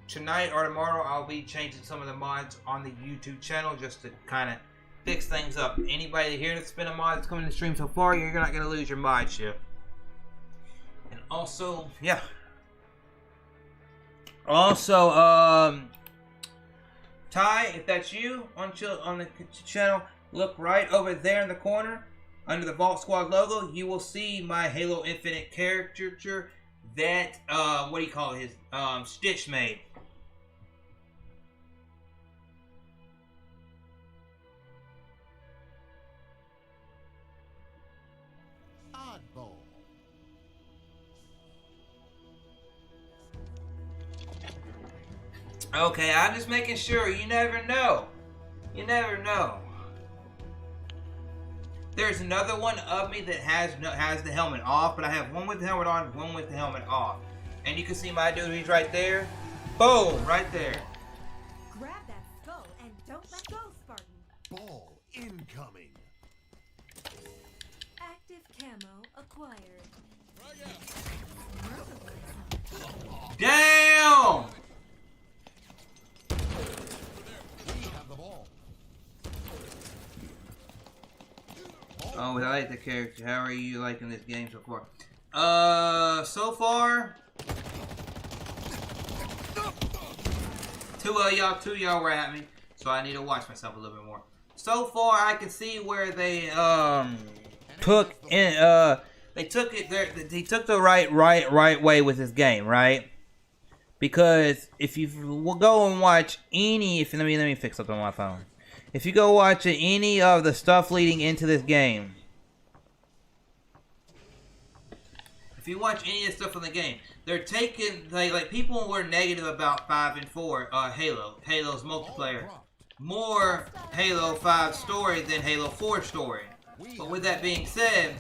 tonight or tomorrow, I'll be changing some of the mods on the YouTube channel just to kind of fix things up. Anybody here that's been a mod that's coming to the stream so far, you're not going to lose your mod ship. And also, yeah. Also, Ty, if that's you on the channel, look right over there in the corner under the Vault Squad logo. You will see my Halo Infinite caricature that what do you call it? His Stitch made. Oddball. Okay, I'm just making sure. You never know. You never know. There's another one of me that has the helmet off, but I have one with the helmet on, one with the helmet off. And you can see my dude, he's right there. Boom, right there. Grab that skull and don't let go, Spartan. Ball incoming. Active camo acquired. Damn! We have the ball. Oh, I like the character. How are you liking this game so far? So far, two of y'all were at me, so I need to watch myself a little bit more. So far, I can see where they took in they took the right way with this game, right? Because if you will go and watch any, let me fix something on my phone. If you go watch any of the stuff leading into this game, if you watch any of the stuff in the game, they're taking like people were negative about 5 and 4 Halo's multiplayer, more Halo 5 story than Halo 4 story. But with that being said,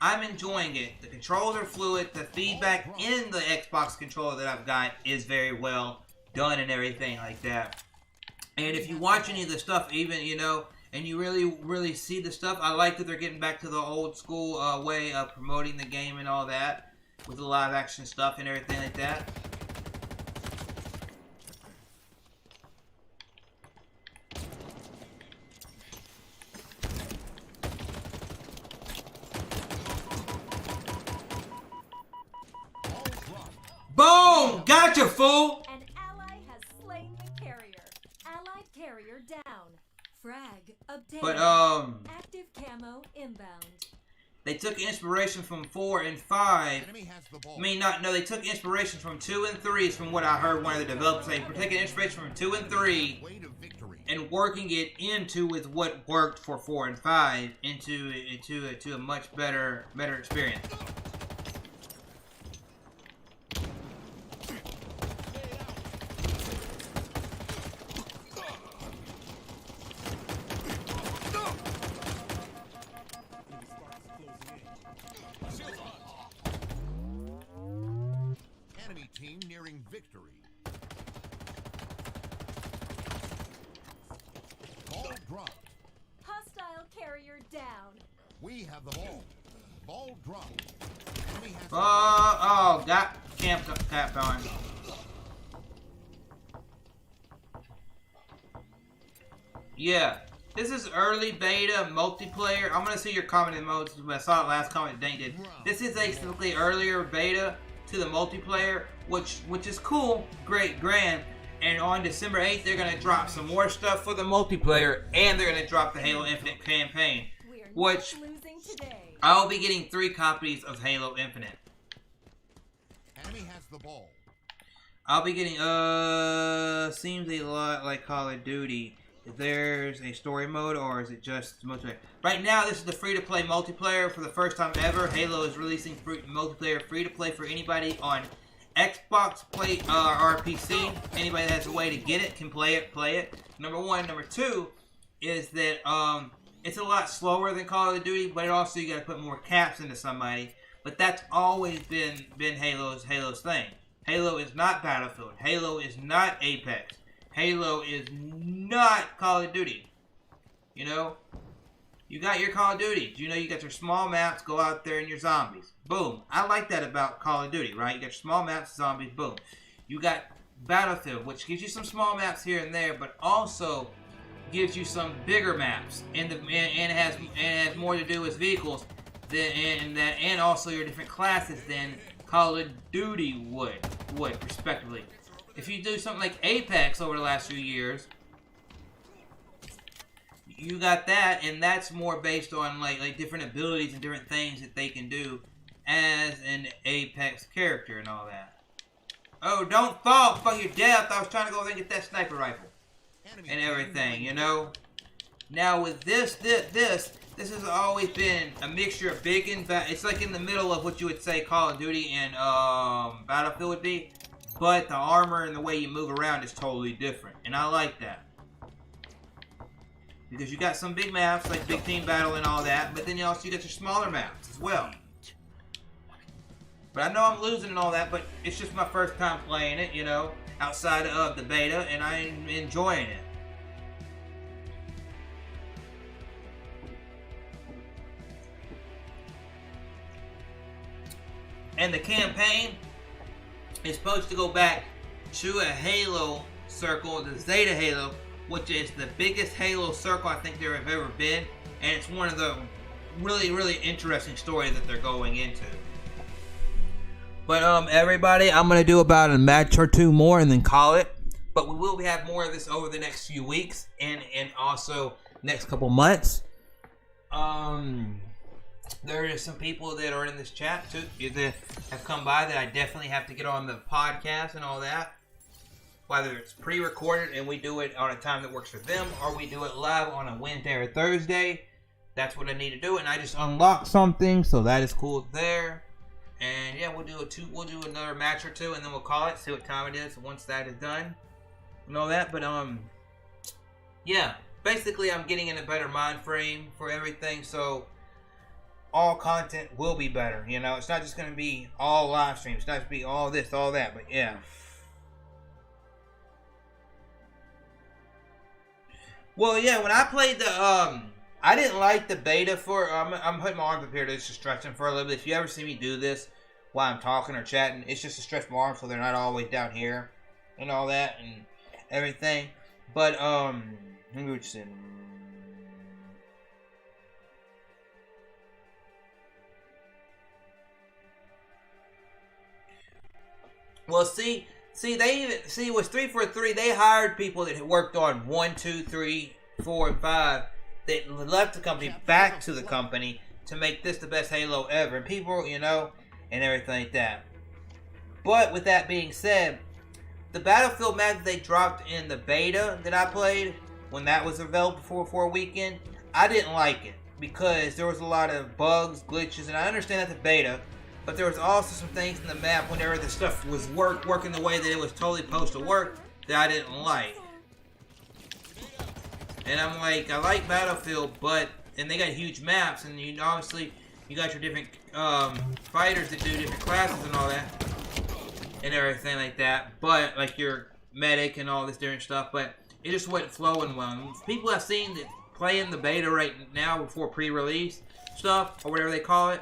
I'm enjoying it. The controls are fluid. The feedback in the Xbox controller that I've got is very well done and everything like that. And if you watch any of the stuff, even, and you really see the stuff, I like that they're getting back to the old school way of promoting the game and all that, with the live action stuff and everything like that. Boom! Gotcha, fool! An ally has slain the carrier. Allied carrier down. Frag obtained. But, Active camo inbound. they took inspiration from 4 and 5. Enemy has the ball. They took inspiration from 2 and 3 from what I heard one of the developers say. We're taking inspiration from 2 and 3 Way to victory. and working it into with what worked for 4 and 5 into a much better experience. Enemy team nearing victory. Ball dropped. Hostile carrier down. We have the ball. Ball dropped. Enemy has Got camp on. Yeah, this is early beta multiplayer. I'm gonna see your comment in modes. I saw it last comment Dane did. This is basically earlier beta to the multiplayer, which is cool, great, grand. And on December 8th, they're gonna drop some more stuff for the multiplayer, and they're gonna drop the Halo Infinite campaign, which Losing today. I'll be getting 3 copies of Halo Infinite. Enemy has the ball. I'll be getting, seems a lot like Call of Duty. If there's a story mode, or is it just multiplayer? Right now, this is the free-to-play multiplayer. For the first time ever, Halo is releasing multiplayer free-to-play for anybody on Xbox Play or PC. Anybody that has a way to get it can play it. Number one. Number two is that it's a lot slower than Call of Duty, but it also you got to put more caps into somebody. But that's always been Halo's thing. Halo is not Battlefield. Halo is not Apex. Halo is not Call of Duty. You You got your Call of Duty. You know, you got your small maps, go out there and your zombies. Boom. I like that about Call of Duty, right? You got your small maps, zombies, boom. You got Battlefield, which gives you some small maps here and there, but also gives you some bigger maps, and it has more to do with vehicles and also your different classes than Call of Duty would respectively. If you do something like Apex over the last few years, you got that, and that's more based on like different abilities and different things that they can do as an Apex character and all that. Oh, don't fall! Fuck your death! I was trying to go over there and get that sniper rifle and everything, you know. Now with this has always been a mixture of big and fat. It's like in the middle of what you would say Call of Duty and Battlefield would be, but the armor and the way you move around is totally different, and I like that. Because you got some big maps, like Big Team Battle and all that, but then you got your smaller maps as well. But I know I'm losing and all that, but it's just my first time playing it, you know, outside of the beta, and I'm enjoying it. And the campaign is supposed to go back to a Halo circle, the Zeta Halo, which is the biggest Halo circle I think there have ever been, and it's one of the really, really interesting stories that they're going into. But everybody, I'm gonna do about a match or two more and then call it. But we will have more of this over the next few weeks and also next couple months. There is some people that are in this chat too that have come by that I definitely have to get on the podcast and all that. Whether it's pre-recorded and we do it on a time that works for them, or we do it live on a Wednesday or Thursday. That's what I need to do, and I just unlocked something, so that is cool there. And yeah, we'll do another match or two, and then we'll call it. See what time it is once that is done, and all that. But yeah, basically I'm getting in a better mind frame for everything, so all content will be better. You know, it's not just gonna be all live streams. It's not just be all this, all that. But yeah. Well, yeah, when I played the, I didn't like the beta for, I'm putting my arms up here to just stretch them for a little bit. If you ever see me do this while I'm talking or chatting, it's just to stretch my arms so they're not always down here and all that and everything. But, let me just say. Well, see, it was 343. They hired people that had worked on 1, 2, 3, 4, and 5 that left the company back to the company to make this the best Halo ever. And people, you know, and everything like that. But with that being said, the Battlefield map that they dropped in the beta that I played when that was available for a weekend, I didn't like it because there was a lot of bugs, glitches, and I understand that's a beta. But there was also some things in the map whenever the stuff was working the way that it was totally supposed to work that I didn't like. And I'm like, I like Battlefield, and they got huge maps, and obviously you got your different fighters that do different classes and all that, and everything like that. But like your medic and all this different stuff, but it just wasn't flowing well. People I've seen that play in the beta right now before pre-release stuff or whatever they call it.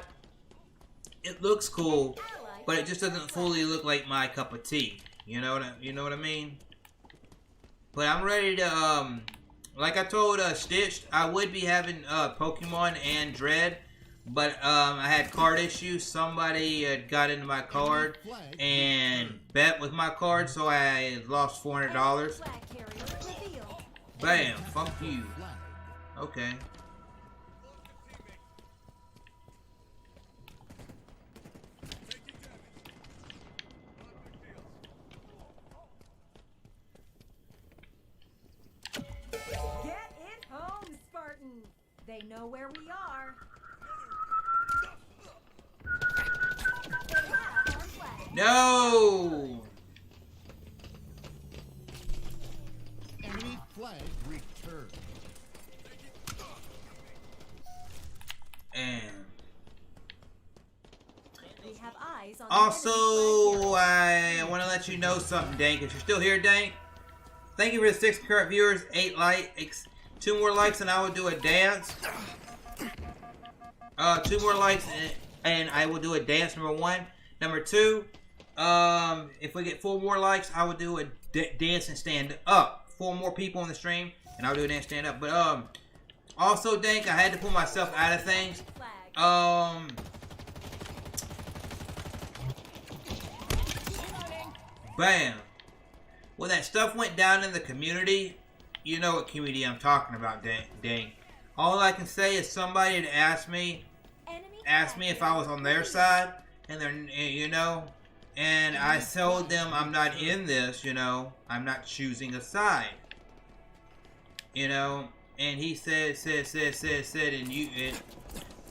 It looks cool, but it just doesn't fully look like my cup of tea. You know what I mean? But I'm ready to, like I told Stitched, I would be having Pokemon and Dread, but I had card issues. Somebody had got into my card and bet with my card, so I lost $400. Bam, fuck you. Okay. They know where we are. No! Enemy flag returned. And We have eyes on also, I want to let you know something, Dank. If you're still here, Dank, thank you for the 6 current viewers, 8 likes. 2 more likes and I will do a dance. 2 more likes, and I will do a dance, number 1. Number 2, if we get 4 more likes, I will do a dance and stand up. 4 more people on the stream, and I'll do a dance stand up. But also, Dank, I had to pull myself out of things. Bam. When that stuff went down in the community, you know what community I'm talking about, Dank. All I can say is somebody had asked me if I was on their side, and they're, you know, and I told them I'm not in this, you know, I'm not choosing a side, you know, and he said, and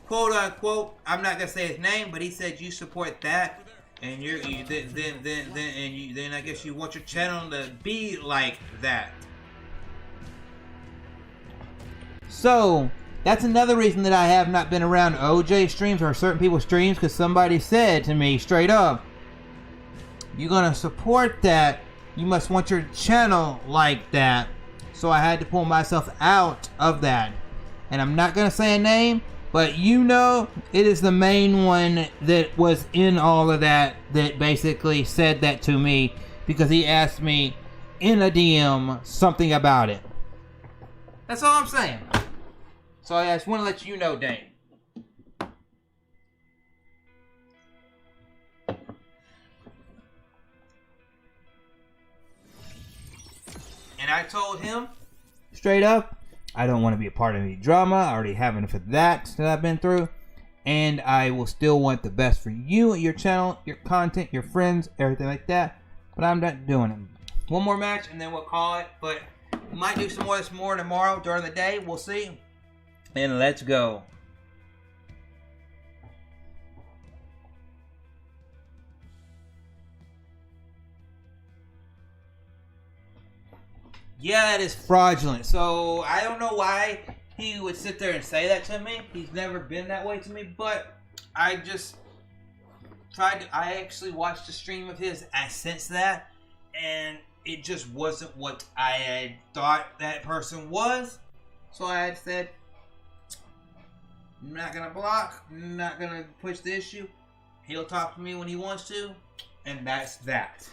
quote unquote, I'm not gonna say his name, but he said you support that, and then I guess you want your channel to be like that. So, that's another reason that I have not been around OJ streams or certain people's streams, because somebody said to me straight up, you're gonna support that, you must want your channel like that. So I had to pull myself out of that. And I'm not gonna say a name, but you know, it is the main one that was in all of that that basically said that to me, because he asked me in a DM something about it. That's all I'm saying. So I just want to let you know, Dane. And I told him, straight up, I don't want to be a part of any drama. I already have enough of that I've been through. And I will still want the best for you, your channel, your content, your friends, everything like that. But I'm not doing it. One more match and then we'll call it. But we might do some more this morning, tomorrow, during the day. We'll see. And let's go. Yeah, that is fraudulent. So, I don't know why he would sit there and say that to me. He's never been that way to me. But, I just tried to... I actually watched a stream of his since that. And it just wasn't what I had thought that person was. So, I had said... I'm not going to block. I'm not going to push the issue. He'll talk to me when he wants to. And that's that.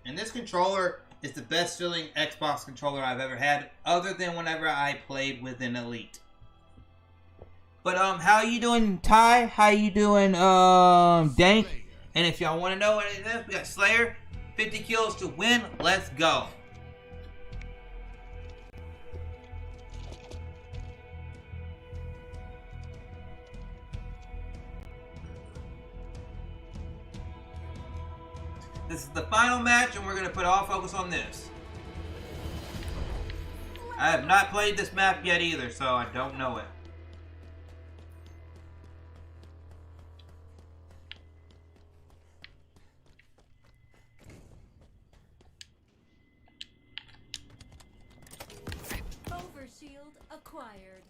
And this controller is the best feeling Xbox controller I've ever had. Other than whenever I played with an Elite. But how you doing, Ty? How you doing, Dank? And if y'all want to know what it is, we got Slayer. 50 kills to win. Let's go. This is the final match, and we're going to put all focus on this. I have not played this map yet either, so I don't know it. Overshield acquired.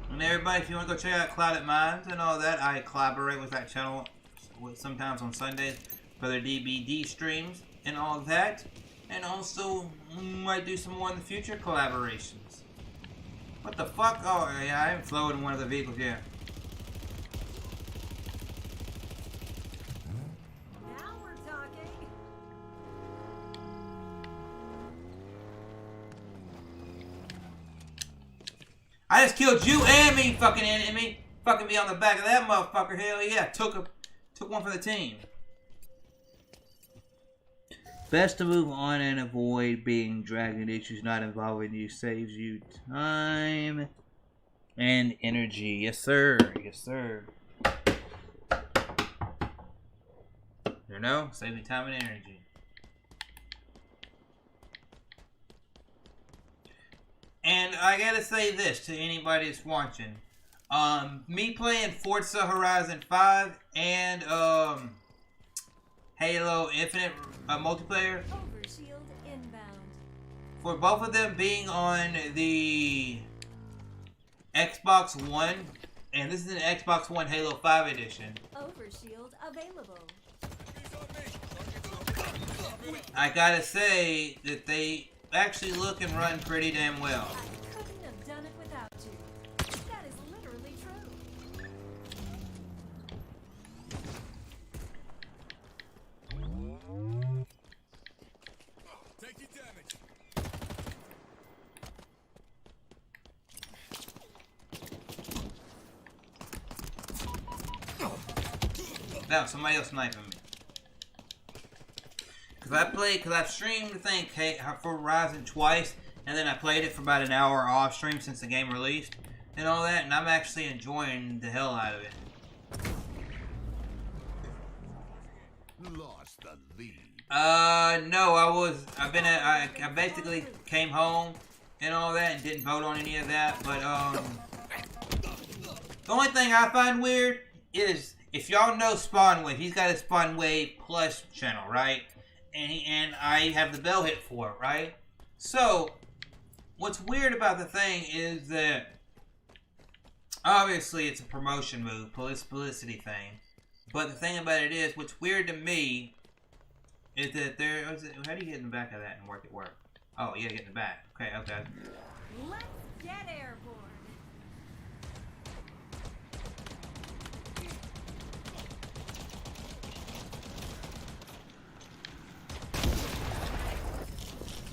And everybody, if you want to go check out Clouded Minds and all that, I collaborate with that channel sometimes on Sundays for their DBD streams and all that. And also, might do some more in the future collaborations. What the fuck? Oh, yeah, I am floating in one of the vehicles, yeah. Now we're talking. I just killed you and me, fucking enemy. Fucking be on the back of that motherfucker. Hell yeah. Took one for the team. Best to move on and avoid being dragged into issues not involving you. Saves you time and energy. Yes, sir. Yes, sir. You know? Save me time and energy. And I gotta say this to anybody that's watching. Me playing Forza Horizon 5 and Halo Infinite multiplayer. Overshield inbound. For both of them being on the Xbox One, and this is an Xbox One Halo 5 edition. Overshield available. I gotta say that they actually look and run pretty damn well. I couldn't have done it without you. That is literally true. Taking damage. Now somebody else sniping me. Cause I've streamed the thing for Horizon twice, and then I played it for about an hour off stream since the game released, and all that, and I'm actually enjoying the hell out of it. Lost the lead. No, I basically came home and all that and didn't vote on any of that, but, the only thing I find weird is, if y'all know Spawnwave, he's got a Spawnwave Plus channel, right? And I have the bell hit for it, right? So, what's weird about the thing is that, obviously it's a promotion move, publicity thing, but the thing about it is, what's weird to me is that how do you get in the back of that and work? Oh, you gotta get in the back. Okay. Let's get airborne.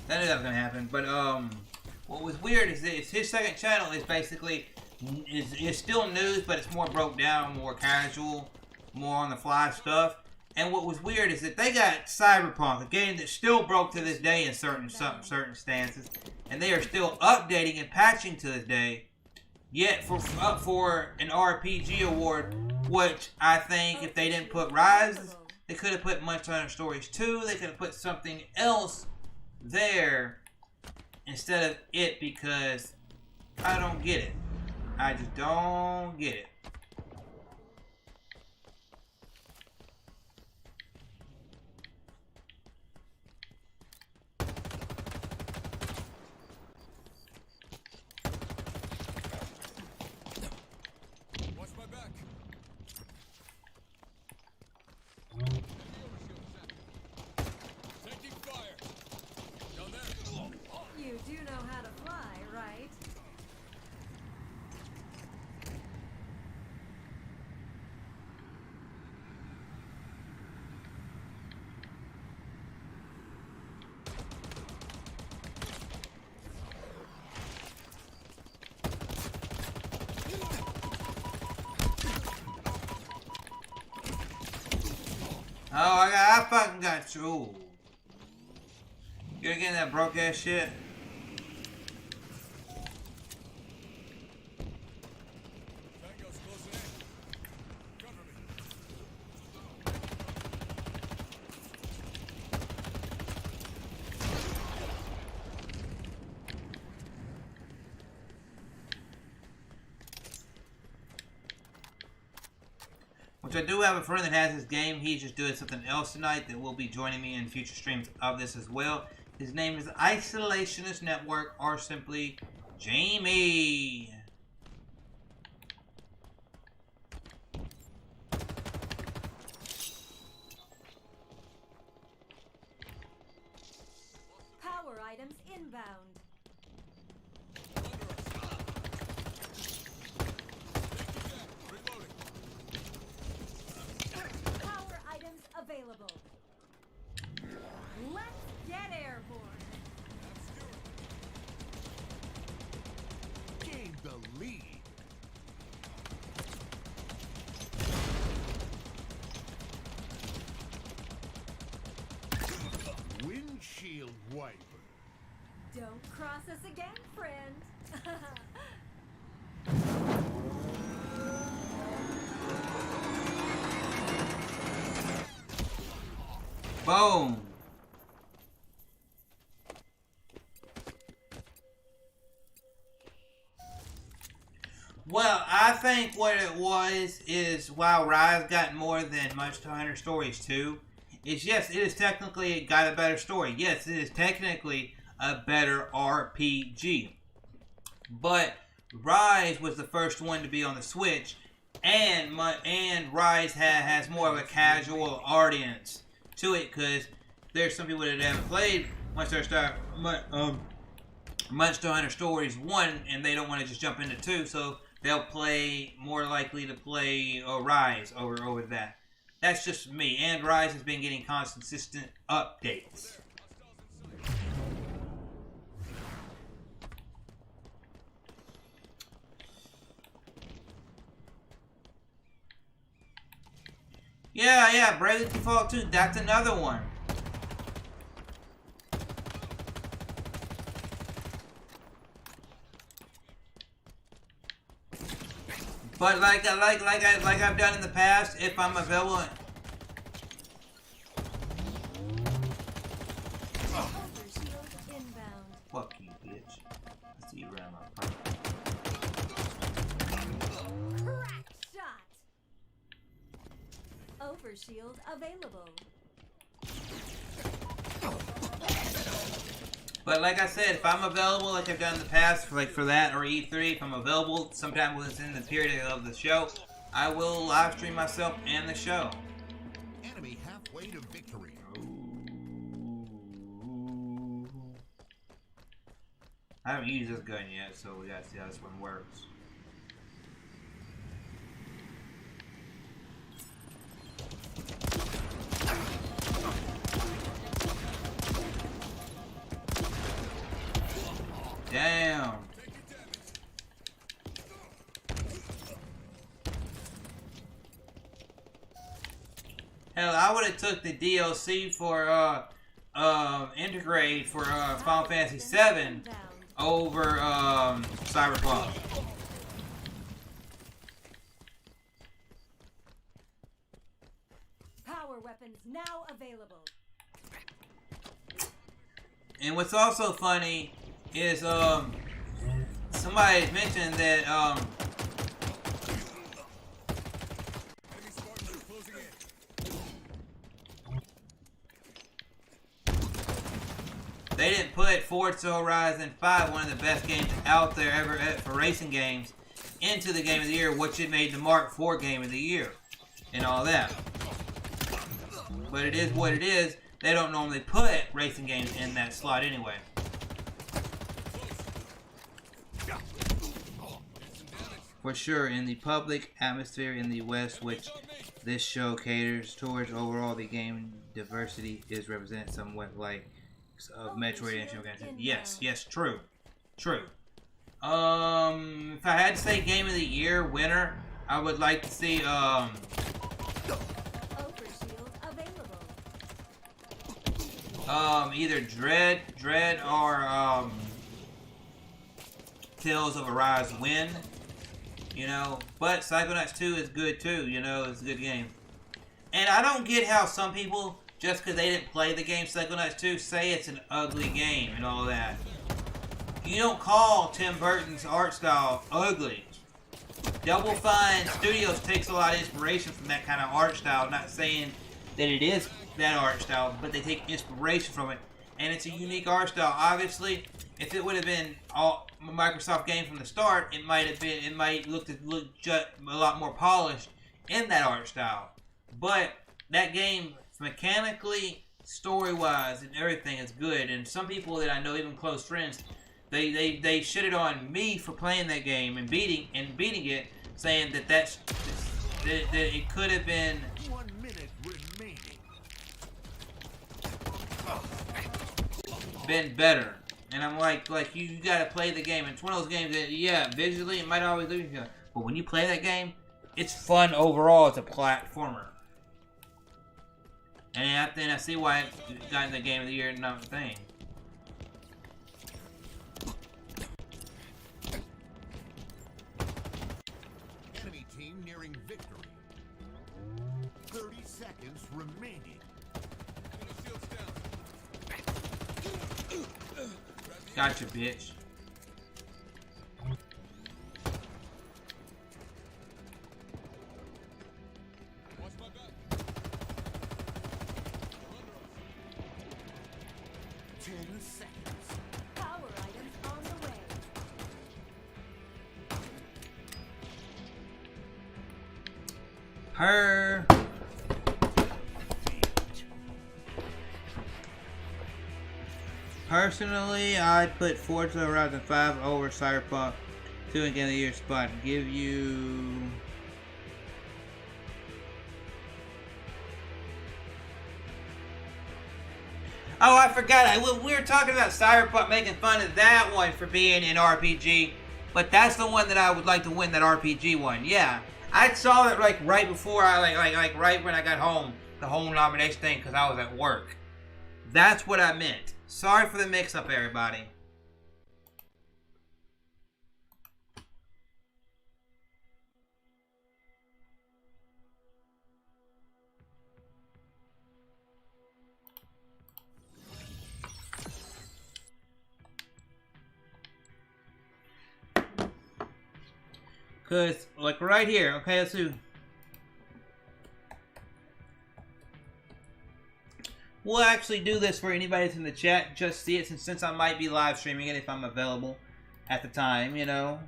I knew that was gonna happen, but what was weird is that his second channel is basically is still news, but it's more broke down, more casual, more on the fly stuff. And what was weird is that they got Cyberpunk, a game that still broke to this day in certain stances, and they are still updating and patching to this day. Yet up for an RPG award, which I think if they didn't put Rise, they could have put Monster Hunter Stories 2. They could have put something else there instead of it, because I don't get it. I just don't get it. Watch my back. Taking fire. Down there. You do know how to fly, right? Oh, I fucking got you. Ooh. You're getting that broke ass shit? Tango's closing in. Cover me. Which I do have a friend that has this game. He's just doing something else tonight that will be joining me in future streams of this as well. His name is Isolationist Network, or simply Jamie. Power items inbound. Reloading. Power items available. Let's get airborne. Gained the lead. Windshield wiper. Don't cross us again, friend. Boom. Well, I think what it was is, while Rise got more than Monster Hunter Stories 2, is yes, it is technically got a better story. Yes, it is technically a better RPG. But Rise was the first one to be on the Switch, and Rise has more of a casual audience to it, because there's some people that haven't played Monster Hunter Stories 1, and they don't want to just jump into 2, so they'll play, more likely to play Rise over that. That's just me, and Rise has been getting consistent updates. Yeah, Bravely Default 2, that's another one. But like I've done in the past, if I'm available. Fuck you, bitch. I see you around my pipe. Crack shot. Overshield available. But like I said, if I'm available, like I've done in the past, for that or E3, if I'm available sometime within the period of the show, I will live stream myself and the show. Enemy halfway to victory. I haven't used this gun yet, so we gotta see how this one works. Damn. Hell, I would have took the DLC for Integrate for Final Fantasy VII over Cyberpunk. Power weapons now available. And what's also funny is somebody mentioned that Enemy Spartans are closing in. they didn't put Forza Horizon 5, one of the best games out there ever for racing games, into the Game of the Year, which it made the Mark IV Game of the Year, and all that. But it is what it is. They don't normally put racing games in that slot anyway. For sure, in the public atmosphere in the West, which this show caters towards, overall the game diversity is represented somewhat like of Metroid and Shogun. Yes, true. If I had to say Game of the Year winner, I would like to see either Dread or Tales of Arise win. You know, but Psychonauts 2 is good too, you know, it's a good game. And I don't get how some people, just because they didn't play the game Psychonauts 2, say it's an ugly game and all that. You don't call Tim Burton's art style ugly. Double Fine Studios takes a lot of inspiration from that kind of art style, not saying that it is that art style, but they take inspiration from it. And it's a unique art style. Obviously, if it would have been all a Microsoft game from the start, it might look a lot more polished in that art style. But that game, mechanically, story-wise, and everything is good. And some people that I know, even close friends, they shitted on me for playing that game and beating it, saying that it could have been 1 minute remaining. been better. And I'm like you gotta play the game. It's one of those games that, yeah, visually it might always look good, but when you play that game, it's fun overall as a platformer. And then I see why it got in the Game of the Year and not thing. Enemy team nearing victory. 30 seconds remaining. Shields down. Gotcha, bitch. Watch my back. 10 seconds. Power items on the way. Her. Personally, I'd put Forza Horizon 5 over Cyberpunk 2 and Game of the Year spot. Give you... Oh, I forgot. We were talking about Cyberpunk, making fun of that one for being an RPG, but that's the one that I would like to win, that RPG one. Yeah, I saw it like right before like right when I got home, the whole nomination thing, because I was at work. That's what I meant. Sorry for the mix-up, everybody. Cause like right here, okay, let's do. We'll actually do this for anybody that's in the chat. Just see it since I might be live streaming it if I'm available at the time, you know.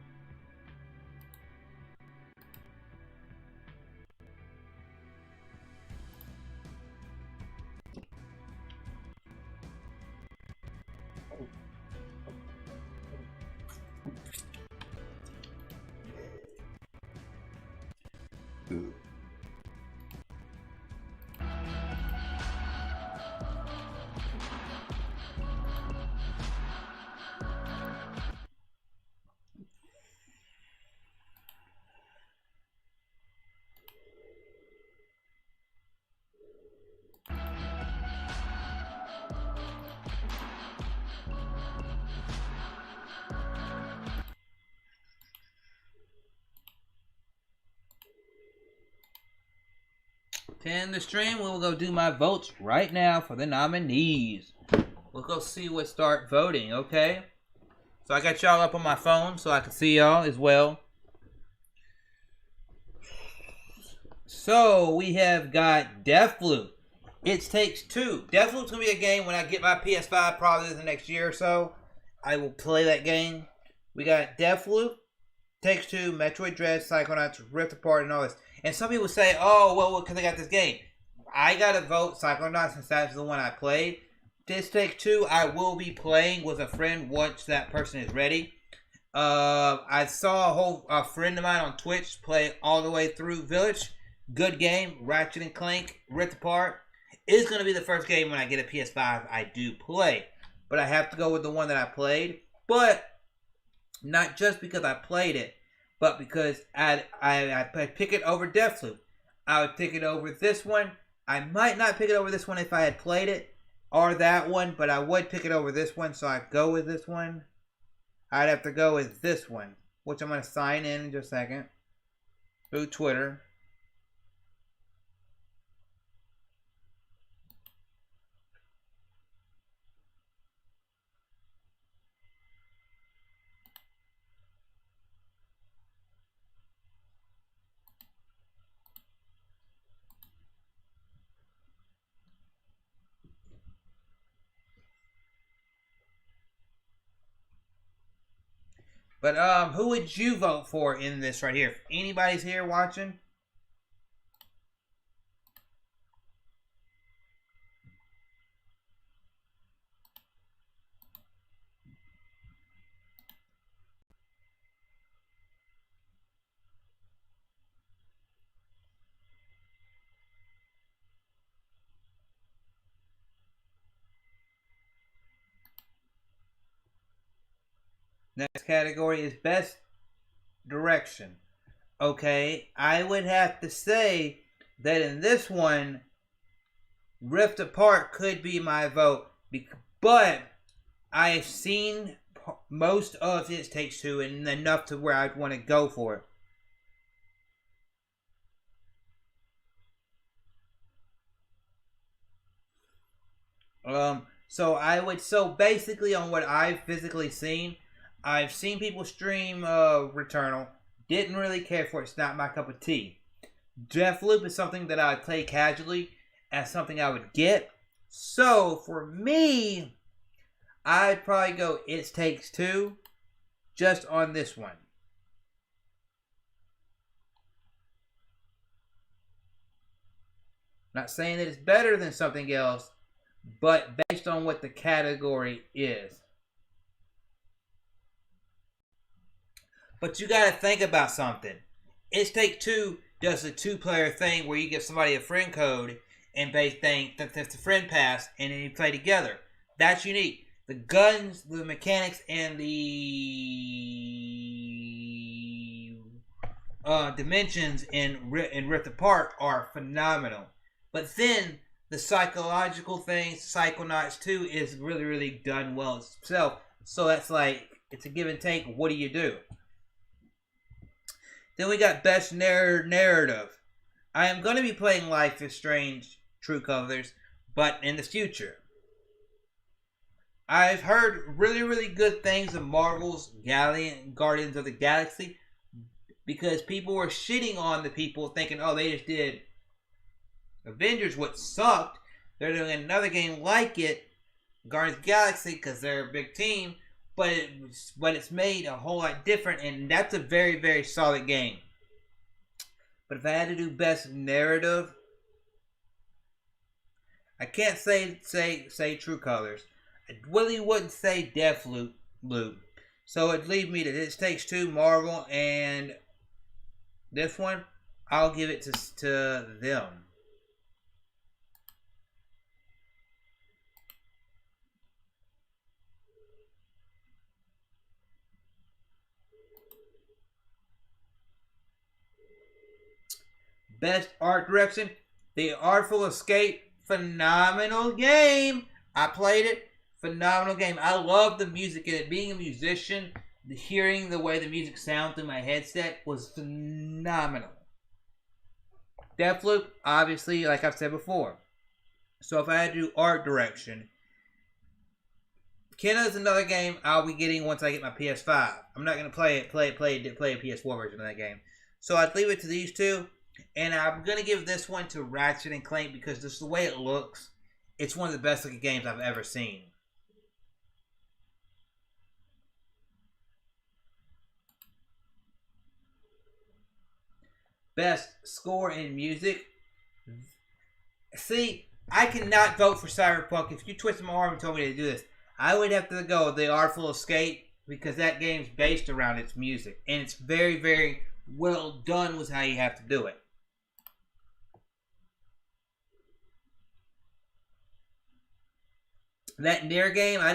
To end the stream, we'll go do my votes right now for the nominees. We'll go see what start voting, okay? So I got y'all up on my phone so I can see y'all as well. So we have got Deathloop. It Takes Two. Deathloop's gonna be a game when I get my PS5 probably the next year or so. I will play that game. We got Deathloop, Takes Two, Metroid Dread, Psychonauts, Rift Apart, and all this. And some people say, oh, well, because I got this game. I gotta vote Psychonauts since that's the one I played. This Take Two, I will be playing with a friend once that person is ready. I saw a friend of mine on Twitch play all the way through Village. Good game. Ratchet and Clank, Rift Apart. It's going to be the first game when I get a PS5 I do play. But I have to go with the one that I played. But not just because I played it, but because I pick it over Deathloop. I would pick it over this one. I might not pick it over this one if I had played it, or that one, but I would pick it over this one, so I'd go with this one. I'd have to go with this one, which I'm going to sign in just a second through Twitter. But who would you vote for in this right here? If anybody's here watching? Next category is Best Direction. Okay, I would have to say that in this one, Rift Apart could be my vote. But I've seen most of It Takes Two and enough to where I'd want to go for it. So basically on what I've physically seen, I've seen people stream Returnal. Didn't really care for it. It's not my cup of tea. Deathloop is something that I would play casually as something I would get. So, for me, I'd probably go It Takes Two just on this one. Not saying that it's better than something else, but based on what the category is. But you gotta think about something. It Takes Two does a 2-player thing where you give somebody a friend code and they think that that's the friend pass and then you play together. That's unique. The guns, the mechanics, and the dimensions in Rift Apart are phenomenal. But then the psychological things, Psychonauts 2 is really, really done well itself. So that's like, it's a give and take. What do you do? Then we got Best Narrative. I am going to be playing Life is Strange True Colors, but in the future. I've heard really, really good things of Marvel's Guardians of the Galaxy because people were shitting on the people thinking, oh, they just did Avengers, what sucked. They're doing another game like it, Guardians of the Galaxy, because they're a big team, but it's made a whole lot different, and that's a very, very solid game. But if I had to do Best Narrative, I can't say True Colors. I really wouldn't say Deathloop. So it'd leave me to It Takes Two, Marvel, and this one, I'll give it to them. Best Art Direction, The Artful Escape, phenomenal game. I played it, phenomenal game. I love the music in it. Being a musician, hearing the way the music sounds through my headset was phenomenal. Deathloop, obviously, like I've said before. So if I had to do art direction, Kenna is another game I'll be getting once I get my PS5. I'm not going to play a PS4 version of that game. So I'd leave it to these two. And I'm going to give this one to Ratchet and Clank because just the way it looks, it's one of the best looking games I've ever seen. Best Score in Music. See, I cannot vote for Cyberpunk. If you twisted my arm and told me to do this, I would have to go with The Artful Escape because that game's based around its music. And it's very, very well done with how you have to do it. That Nier game, I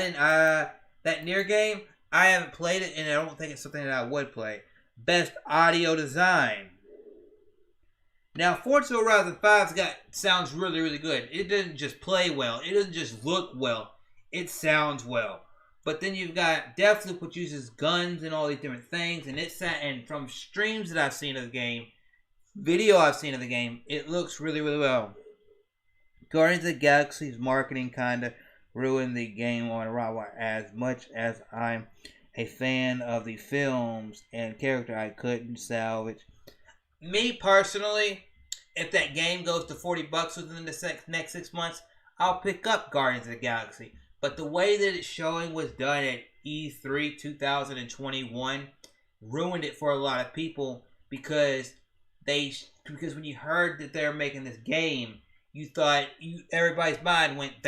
haven't played it, and I don't think it's something that I would play. Best Audio Design. Now, Forza Horizon 5's sounds really, really good. It doesn't just play well. It doesn't just look well. It sounds well. But then you've got Deathloop, which uses guns and all these different things, and from streams that I've seen of the game, video I've seen of the game, it looks really, really well. Guardians of the Galaxy's marketing kind of ruined the game on Raw. As much as I'm a fan of the films and character, I couldn't salvage. Me personally, if that game goes to $40 within the next 6 months, I'll pick up Guardians of the Galaxy. But the way that it's showing was done at E3 2021 ruined it for a lot of people because when you heard that they were making this game, you thought everybody's mind went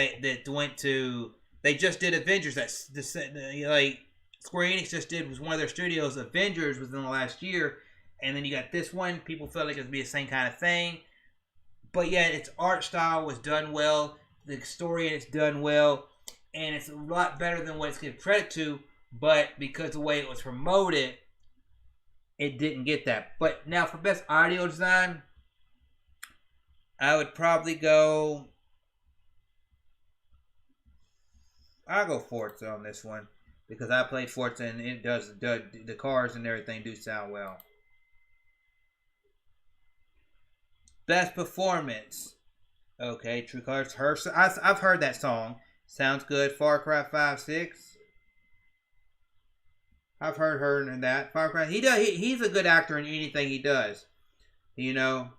to they just did Avengers. That's like Square Enix just did was one of their studios Avengers within the last year, and then you got this one. People felt like it would be the same kind of thing, but yet its art style was done well, the story in it's done well, and it's a lot better than what it's given credit to. But because the way it was promoted, it didn't get that. But now for best audio design, I would probably go. I'll go Forza on this one because I played Forza and it does the cars and everything do sound well. Best performance. Okay, True Colors. I've heard that song. Sounds good. Far Cry 5-6. I've heard her in that. Far Cry. He's a good actor in anything he does. You know.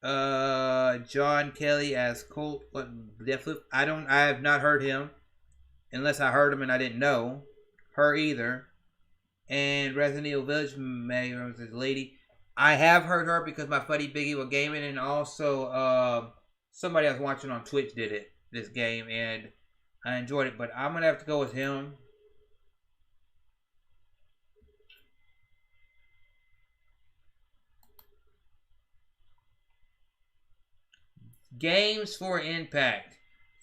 John Kelly as Colt Deathloop. I have not heard him. unless I heard him and I didn't know. Her either. And Resident Evil Village, Mayor was a lady. I have heard her because my buddy Big Evil Gaming and also somebody I was watching on Twitch did it, this game, and I enjoyed it. But I'm going to have to go with him. Games for Impact.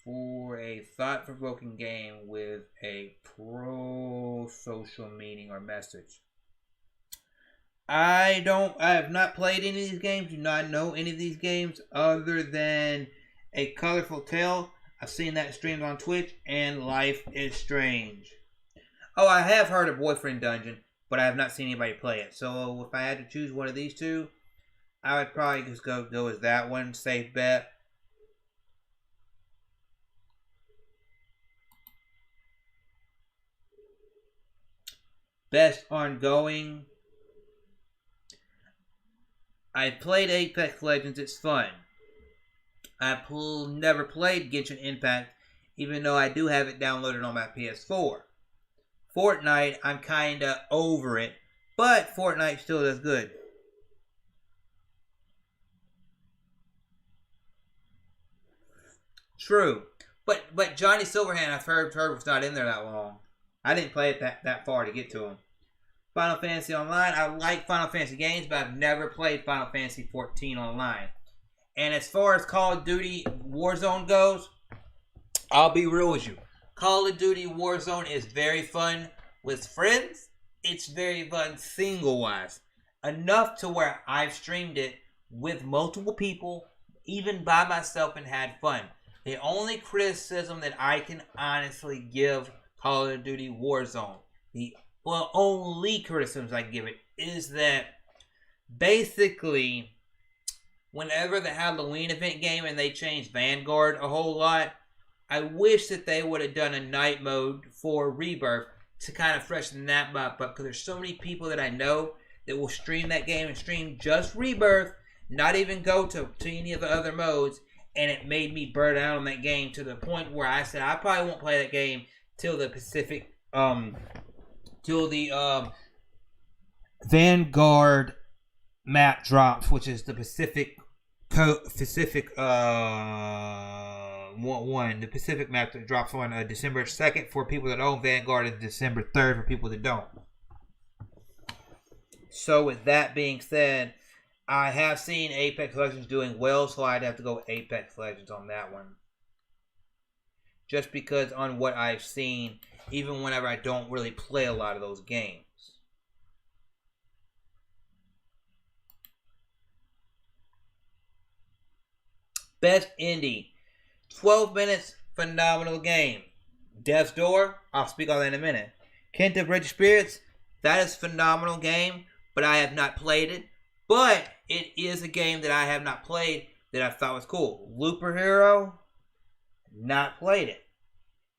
For a thought-provoking game with a pro-social meaning or message. I have not played any of these games, do not know any of these games other than A Colorful Tale. I've seen that streamed on Twitch, and Life is Strange. Oh, I have heard of Boyfriend Dungeon, but I have not seen anybody play it. So if I had to choose one of these two, I would probably just go with that one, safe bet. Best ongoing. I played Apex Legends. It's fun. I never played Genshin Impact, even though I do have it downloaded on my PS4. Fortnite, I'm kind of over it, but Fortnite still does good. True, but Johnny Silverhand, I've heard was not in there that long. I didn't play it that far to get to him. Final Fantasy Online. I like Final Fantasy games, but I've never played Final Fantasy 14 online. And as far as Call of Duty Warzone goes, I'll be real with you. Call of Duty Warzone is very fun with friends. It's very fun single-wise. Enough to where I've streamed it with multiple people, even by myself, and had fun. The only criticism that I can honestly give Call of Duty Warzone, only criticisms I give it, is that basically, whenever the Halloween event game and they changed Vanguard a whole lot, I wish that they would have done a night mode for Rebirth to kind of freshen that up, because there's so many people that I know that will stream that game and stream just Rebirth, not even go to any of the other modes, and it made me burn out on that game to the point where I said I probably won't play that game till the Vanguard map drops, which is the Pacific one, the Pacific map that drops on December 2nd for people that own Vanguard, and December 3rd for people that don't. So with that being said, I have seen Apex Legends doing well, so I'd have to go with Apex Legends on that one. Just because on what I've seen, even whenever I don't really play a lot of those games. Best Indie. 12 minutes, phenomenal game. Death's Door, I'll speak on that in a minute. Kenta Bridge of Spirits, that is a phenomenal game, but I have not played it. But it is a game that I have not played that I thought was cool. Looper Hero, not played it.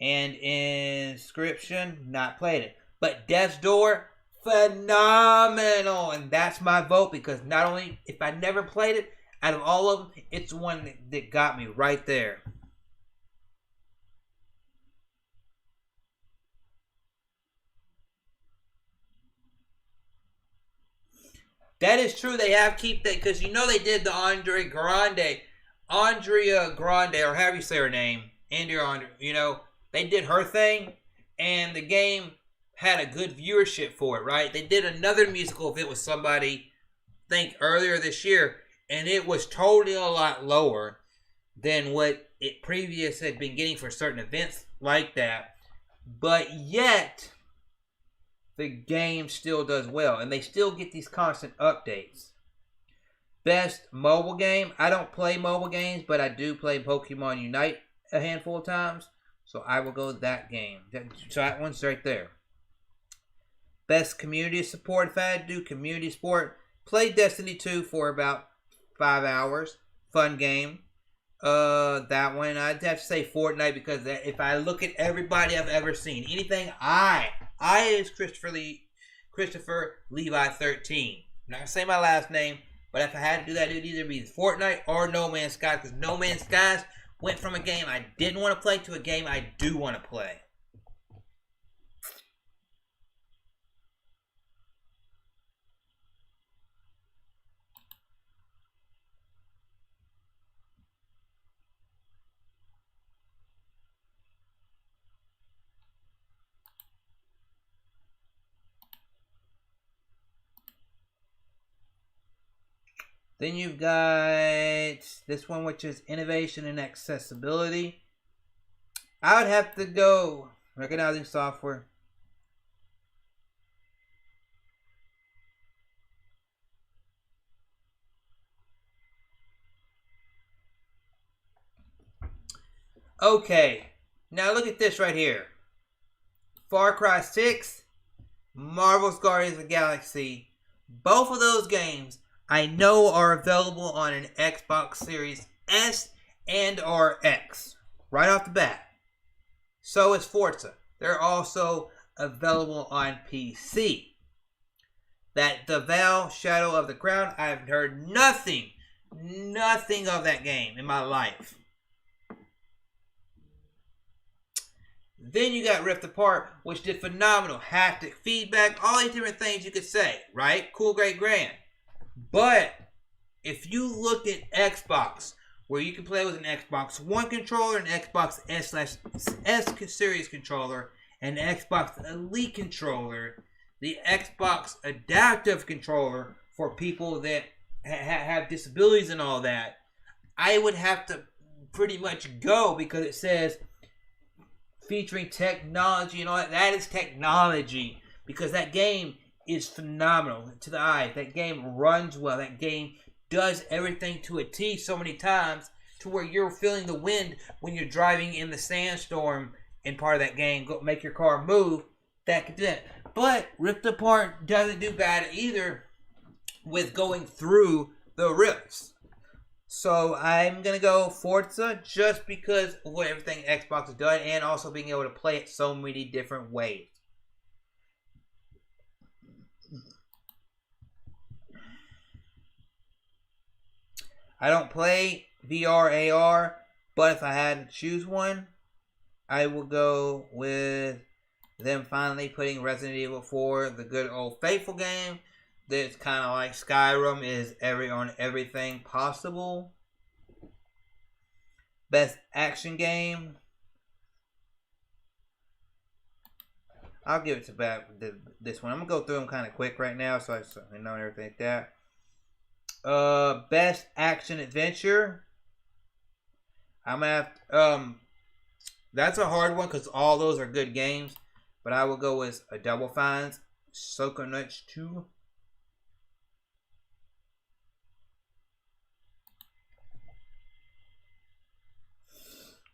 And Inscription, not played it. But Death's Door, phenomenal. And that's my vote, because not only, if I never played it, out of all of them, it's the one that got me right there. That is true. They have keep that, because you know they did the Andrea Grande, or however you say her name, Andrea, you know, they did her thing, and the game had a good viewership for it, right? They did another musical event with somebody, I think earlier this year, and it was totally a lot lower than what it previous had been getting for certain events like that. But yet, the game still does well, and they still get these constant updates. Best mobile game. I don't play mobile games, but I do play Pokemon Unite a handful of times, so I will go with that game. So that one's right there. Best community support. If I had to do community support, played Destiny 2 for about 5 hours. Fun game. That one, I'd have to say Fortnite, because if I look at everybody I've ever seen, anything I is Chrislevi13. I'm not going to say my last name, but if I had to do that, it would either be Fortnite or No Man's Sky, because No Man's Sky went from a game I didn't want to play to a game I do want to play. Then you've got this one, which is innovation and accessibility. I would have to go recognizing software. Okay, now look at this right here. Far Cry 6, Marvel's Guardians of the Galaxy. Both of those games I know are available on an Xbox Series S and or X. Right off the bat. So is Forza. They're also available on PC. That the Valve Shadow of the Crown, I've heard nothing of that game in my life. Then you got Rift Apart, which did phenomenal. Haptic feedback, all these different things you could say, right? Cool, great, grand. But if you look at Xbox, where you can play with an Xbox One controller, an Xbox S Series controller, and an Xbox Elite controller, the Xbox Adaptive controller for people that have disabilities and all that, I would have to pretty much go because it says featuring technology and all that. That is technology because that game is phenomenal to the eye. That game runs well. That game does everything to a T so many times to where you're feeling the wind when you're driving in the sandstorm in part of that game. Go make your car move. That could do that. But Rift Apart doesn't do bad either with going through the rifts. So I'm going to go Forza just because of what everything Xbox has done and also being able to play it so many different ways. I don't play VR, AR, but if I had to choose one, I will go with them finally putting Resident Evil 4, the good old faithful game. That's kind of like Skyrim is on everything possible. Best action game. I'll give it to this one. I'm gonna go through them kind of quick right now, so I know everything like that. Best action adventure. I'm gonna have that's a hard one because all those are good games, but I will go with a Double Fine's Psychonauts 2.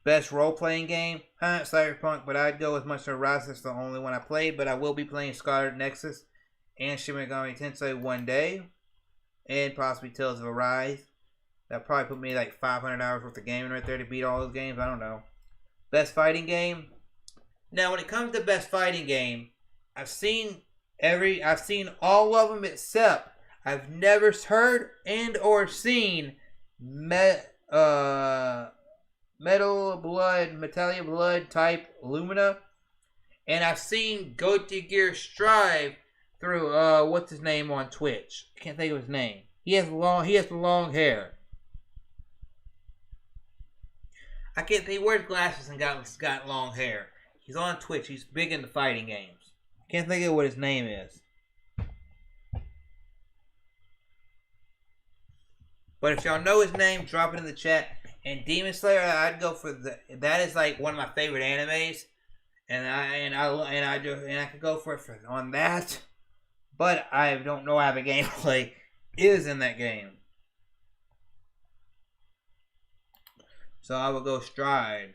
Best role-playing game, Cyberpunk, but I'd go with Monster Rise. That's the only one I played, but I will be playing Scarlet Nexus and Shin Megami Tensei one day, and possibly Tales of Arise. That probably put me like 500 hours worth of gaming right there to beat all those games. I don't know. Best fighting game. Now, when it comes to best fighting game, I've seen all of them except I've never heard and or seen Metallia Blood type Lumina, and I've seen Guilty Gear Strive through what's his name on Twitch? I can't think of his name. He has long hair. I can't think. He wears glasses and got long hair. He's on Twitch. He's big into fighting games. I can't think of what his name is. But if y'all know his name, drop it in the chat. And Demon Slayer, I'd go for that is like one of my favorite animes, and I could go for it on that. But I don't know how the gameplay is in that game, so I will go Stride.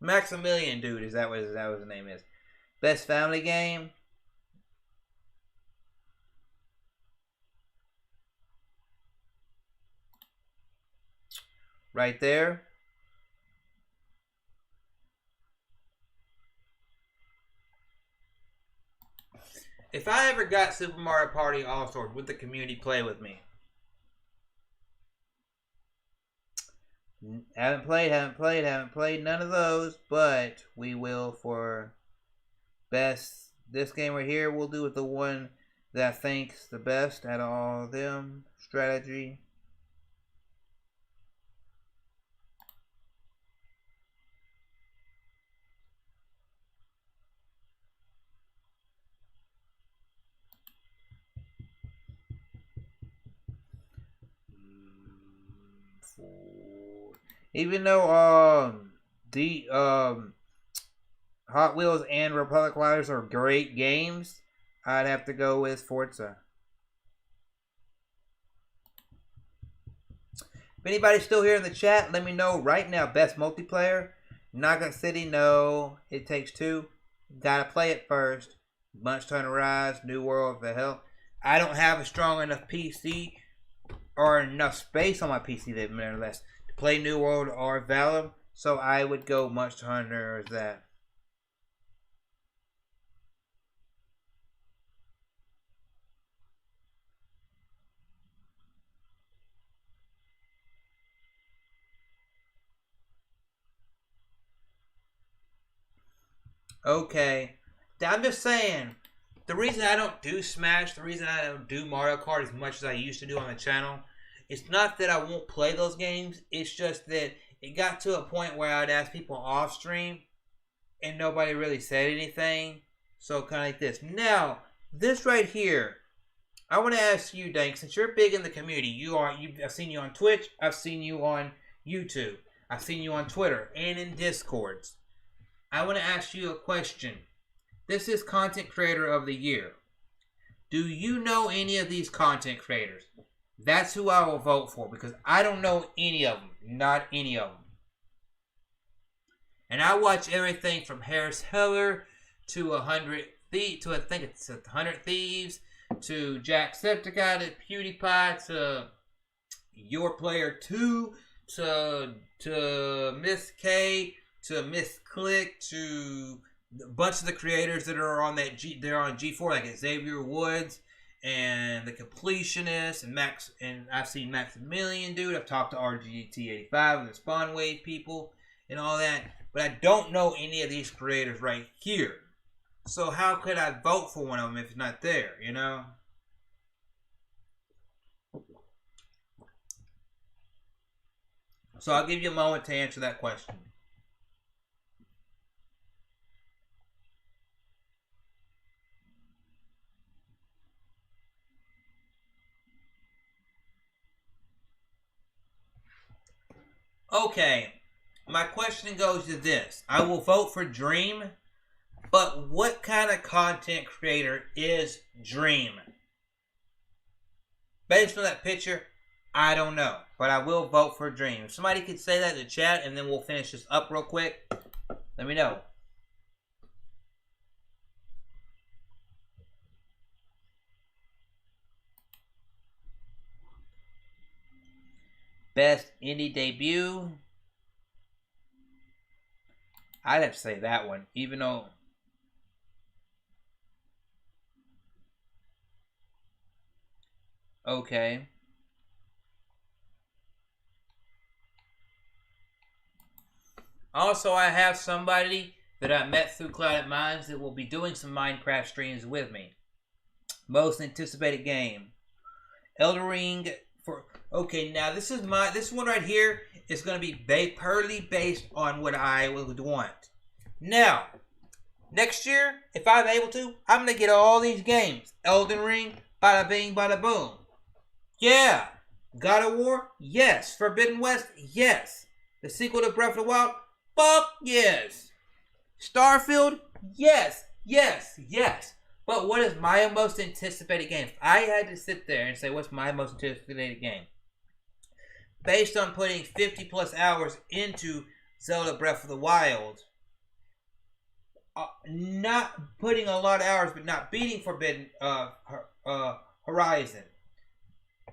Maximilian, dude, is that what his name is? Best family game. Right there. If I ever got Super Mario Party All-Stars, would the community play with me? Haven't played none of those, but we will for best. This game right here we'll do with the one that I think's the best out of all of them. Strategy. Even though the Hot Wheels and Republic Riders are great games, I'd have to go with Forza. If anybody's still here in the chat, let me know right now. Best multiplayer. Naga City, no. It Takes Two. Gotta play it first. Bunch Hunter Rise, New World, the hell. I don't have a strong enough PC or enough space on my PC, nevertheless, to play New World or Valor. So I would go Monster Hunter as that. Okay. I'm just saying, the reason I don't do Smash, the reason I don't do Mario Kart as much as I used to do on the channel, it's not that I won't play those games, it's just that it got to a point where I'd ask people off stream, and nobody really said anything, so kind of like this. Now, this right here, I want to ask you, Dank, since you're big in the community, I've seen you on Twitch, I've seen you on YouTube, I've seen you on Twitter, and in Discords. I want to ask you a question. This is Content Creator of the Year. Do you know any of these content creators? That's who I will vote for, because I don't know any of them. Not any of them. And I watch everything from Harris Heller to 100 Thieves, to I think it's 100 Thieves, to Jacksepticeye, to PewDiePie, to Your Player 2, to Miss K, to Miss Click, to a bunch of the creators that are on they're on G4, like Xavier Woods and the Completionist and Max, and I've seen Maximilian dude. I've talked to RGT85 and the Spawn Wave people and all that, but I don't know any of these creators right here. So how could I vote for one of them if it's not there, you know? So I'll give you a moment to answer that question. Okay, my question goes to this. I will vote for Dream, but what kind of content creator is Dream? Based on that picture, I don't know, but I will vote for Dream. If somebody could say that in the chat, and then we'll finish this up real quick, let me know. Best indie debut. I'd have to say that one, even though okay. Also, I have somebody that I met through Clouded Minds that will be doing some Minecraft streams with me. Most anticipated game. Elden Ring for... Okay, now this one right here is going to be purely based on what I would want. Now, next year, if I'm able to, I'm going to get all these games. Elden Ring, bada bing, bada boom. Yeah. God of War, yes. Forbidden West, yes. The sequel to Breath of the Wild, fuck yes. Starfield, yes, yes, yes. But what is my most anticipated game? If I had to sit there and say, what's my most anticipated game? Based on putting 50 plus hours into Zelda Breath of the Wild, not putting a lot of hours, but not beating Forbidden Horizon,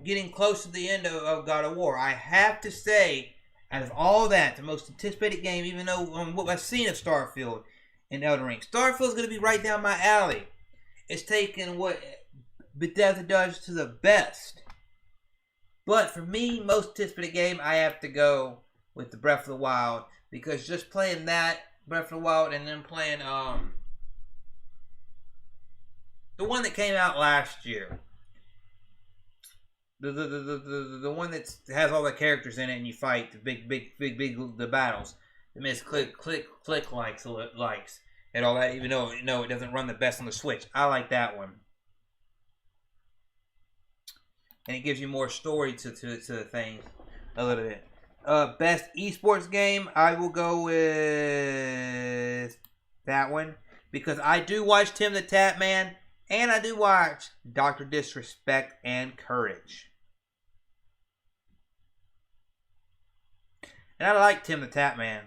getting close to the end of God of War, I have to say, out of all that, the most anticipated game, even though what I've seen of Starfield and Elden Ring, Starfield's going to be right down my alley. It's taking what Bethesda does to the best. But for me, most anticipated game, I have to go with the Breath of the Wild, because just playing that Breath of the Wild and then playing the one that came out last year, the one that has all the characters in it and you fight the big the battles, the miss click likes and all that, even though it doesn't run the best on the Switch. I like that one. And it gives you more story to the things a little bit. Best esports game, I will go with that one. Because I do watch Tim the Tap Man. And I do watch Dr. Disrespect and Courage. And I like Tim the Tap Man.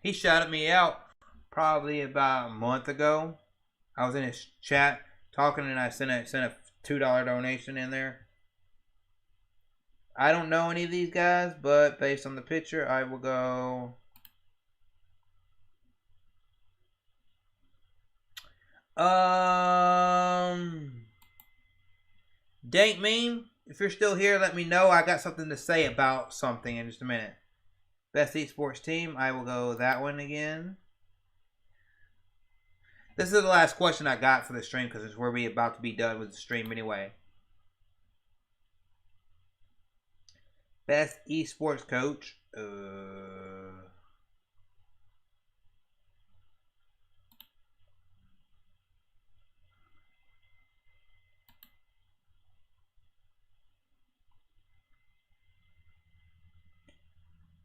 He shouted me out probably about a month ago. I was in his chat talking and I sent a $2 donation in there. I don't know any of these guys, but based on the picture, I will go... Dank Meme, if you're still here, let me know. I got something to say about something in just a minute. Best esports team, I will go that one again. This is the last question I got for the stream because it's where we're about to be done with the stream anyway. Best esports coach.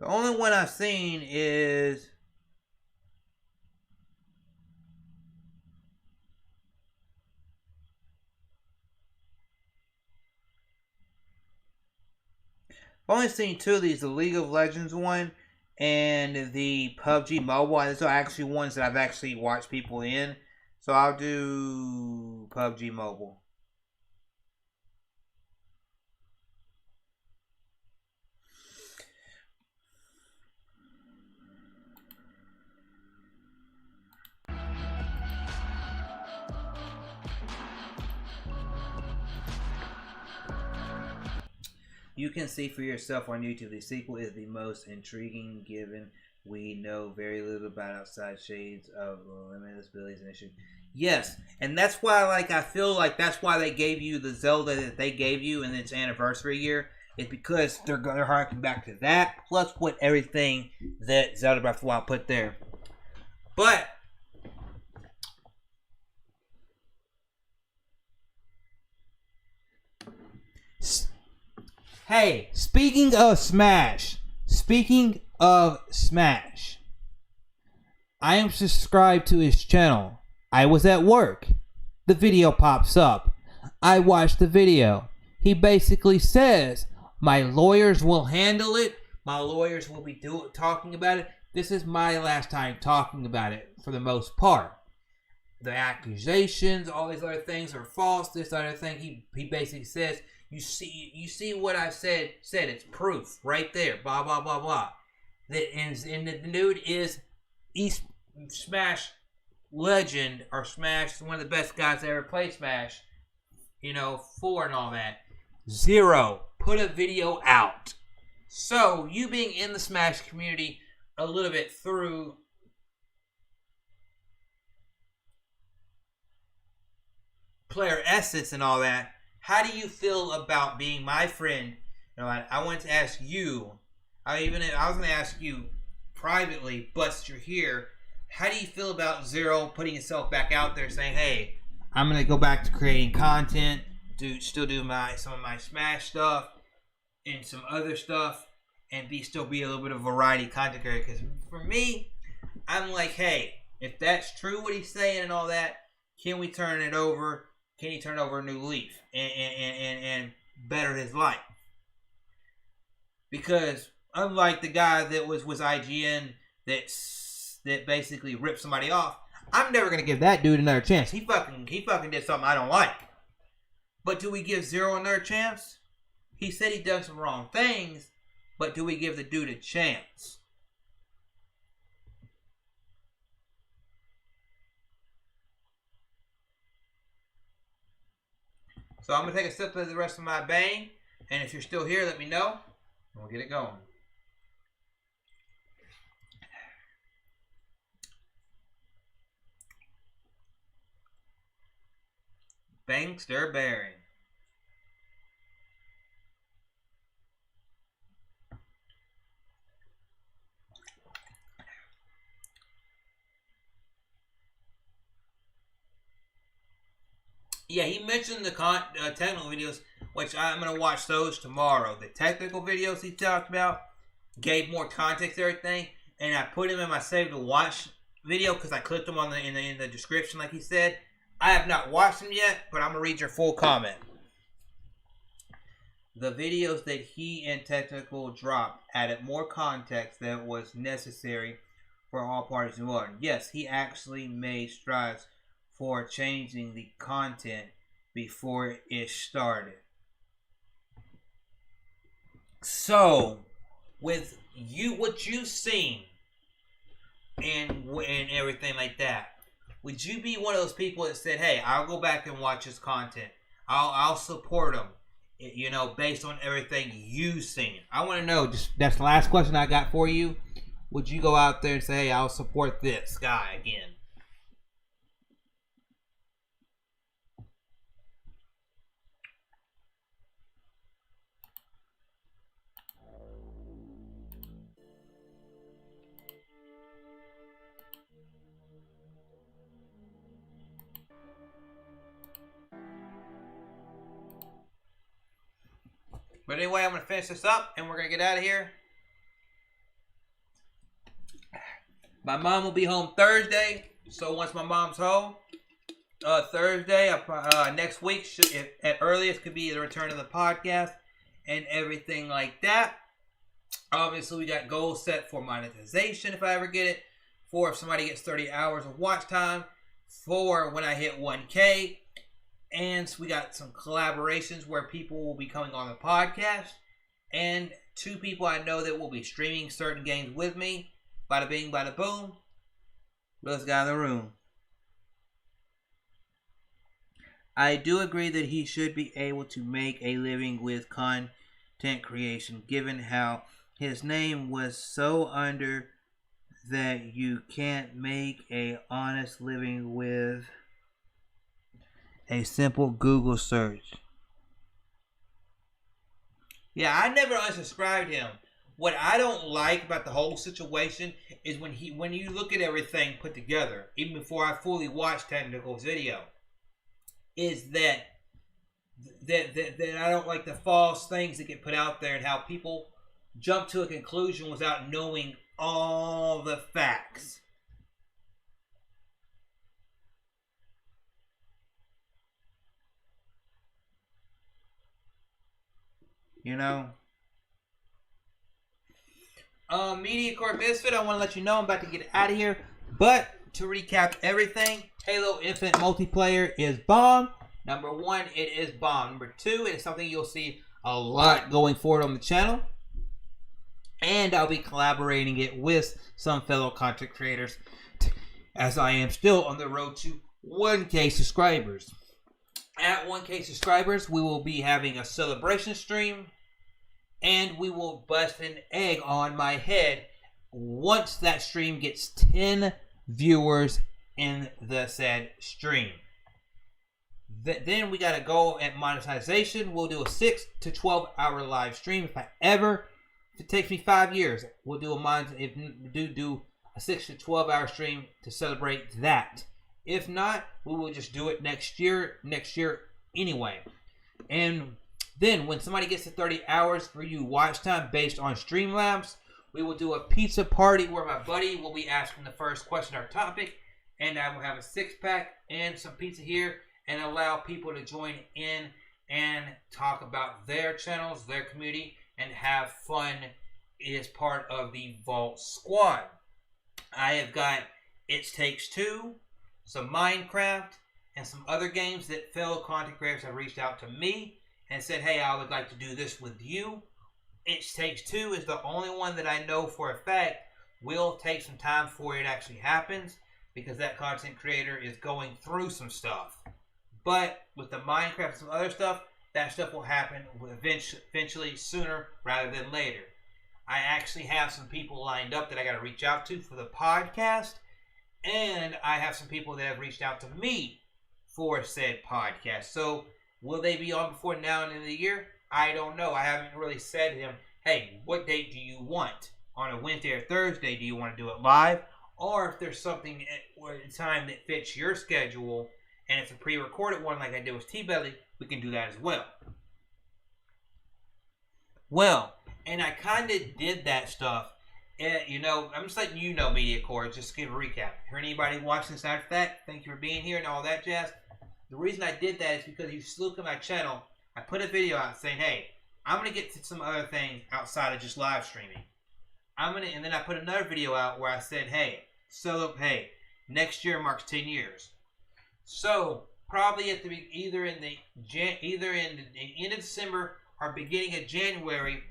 The only one I've seen is I've only seen two of these, the League of Legends one and the PUBG Mobile. And these are actually ones that I've actually watched people in. So I'll do PUBG Mobile. You can see for yourself on YouTube, the sequel is the most intriguing given we know very little about outside shades of limitless abilities and issues. Yes, and that's why I feel like that's why they gave you the Zelda that they gave you in its anniversary year. Is because they're harking back to that, plus what everything that Zelda Breath of the Wild put there. But hey, speaking of Smash, I am subscribed to his channel. I was at work. The video pops up. I watched the video. He basically says, my lawyers will handle it. My lawyers will be talking about it. This is my last time talking about it for the most part. The accusations, all these other things are false. This other thing, he basically says, you see what I said, it's proof right there, blah, blah, blah, blah. And the dude is Smash legend, or Smash, one of the best guys that ever played Smash, 4 and all that. 0. Put a video out. So, you being in the Smash community a little bit through player essence and all that, how do you feel about being my friend? I wanted to ask you, I was going to ask you privately, but you're here. How do you feel about Zero putting himself back out there saying, hey, I'm going to go back to creating content, still do some of my Smash stuff and some other stuff, and still be a little bit of variety content creator? Because for me, I'm like, hey, if that's true what he's saying and all that, can we turn it over? Can he turn over a new leaf and better his life? Because unlike the guy that was IGN that basically ripped somebody off, I'm never gonna give that dude another chance. He fucking did something I don't like. But do we give Zero another chance? He said he done some wrong things, but do we give the dude a chance? So I'm going to take a sip of the rest of my Bang. And if you're still here, let me know. And we'll get it going. Bangster Berry. Yeah, he mentioned the technical videos, which I'm going to watch those tomorrow. The technical videos he talked about, gave more context to everything, and I put him in my save to watch video because I clicked him on in the description like he said. I have not watched them yet, but I'm gonna read your full comment. The videos that he and Technical dropped added more context than was necessary for all parties involved. Yes, he actually made strides for changing the content before it started. So, with what you've seen and everything like that, would you be one of those people that said, "Hey, I'll go back and watch his content. I'll support him." You know, based on everything you've seen. I want to know, that's the last question I got for you. Would you go out there and say, "Hey, I'll support this guy again"? But anyway, I'm going to finish this up and we're going to get out of here. My mom will be home Thursday. So once my mom's home, Thursday, next week, at earliest, could be the return of the podcast and everything like that. Obviously, we got goals set for monetization if I ever get it. For if somebody gets 30 hours of watch time. For when I hit 1K. And so we got some collaborations where people will be coming on the podcast. And 2 people I know that will be streaming certain games with me. Bada bing, bada boom. Let's get out of the room. I do agree that he should be able to make a living with content creation, given how his name was so under that you can't make a honest living with a simple Google search. Yeah, I never unsubscribed him. What I don't like about the whole situation is when you look at everything put together, even before I fully watched Technical's video, is that I don't like the false things that get put out there and how people jump to a conclusion without knowing all the facts. You know? Media Core Misfit, I want to let you know I'm about to get out of here. But to recap everything, Halo Infinite multiplayer is bomb. Number 1, it is bomb. Number 2, it is something you'll see a lot going forward on the channel. And I'll be collaborating it with some fellow content creators as I am still on the road to 1K subscribers. At 1K subscribers, we will be having a celebration stream. And we will bust an egg on my head once that stream gets 10 viewers in the said stream. Then we got to go at monetization. We'll do a 6 to 12 hour live stream. If it takes me 5 years, we'll do a 6 to 12 hour stream to celebrate that. If not, we will just do it next year anyway. And then, when somebody gets to 30 hours for you watch time based on Streamlabs, we will do a pizza party where my buddy will be asking the first question or topic, and I will have a 6-pack and some pizza here, and allow people to join in and talk about their channels, their community, and have fun as part of the Vault Squad. I have got It Takes Two, some Minecraft, and some other games that fellow content creators have reached out to me and said, "Hey, I would like to do this with you." It Takes Two is the only one that I know for a fact will take some time before it actually happens, because that content creator is going through some stuff. But with the Minecraft and some other stuff, that stuff will happen eventually sooner rather than later. I actually have some people lined up that I got to reach out to for the podcast, and I have some people that have reached out to me for said podcast. So will they be on before now and in the year? I don't know. I haven't really said to them, "Hey, what date do you want? On a Wednesday or Thursday, do you want to do it live?" Or if there's something at a time that fits your schedule and it's a pre-recorded one like I did with T-Belly, we can do that as well. Well, And I kind of did that stuff. You know, I'm just letting you know, Media Corps, just to give a recap. For anybody watching this after that, thank you for being here and all that jazz. The reason I did that is because if you look at my channel, I put a video out saying, hey, I'm going to get to some other things outside of just live streaming. And then I put another video out where I said, hey, next year marks 10 years. So, probably at either in the end of December or beginning of January,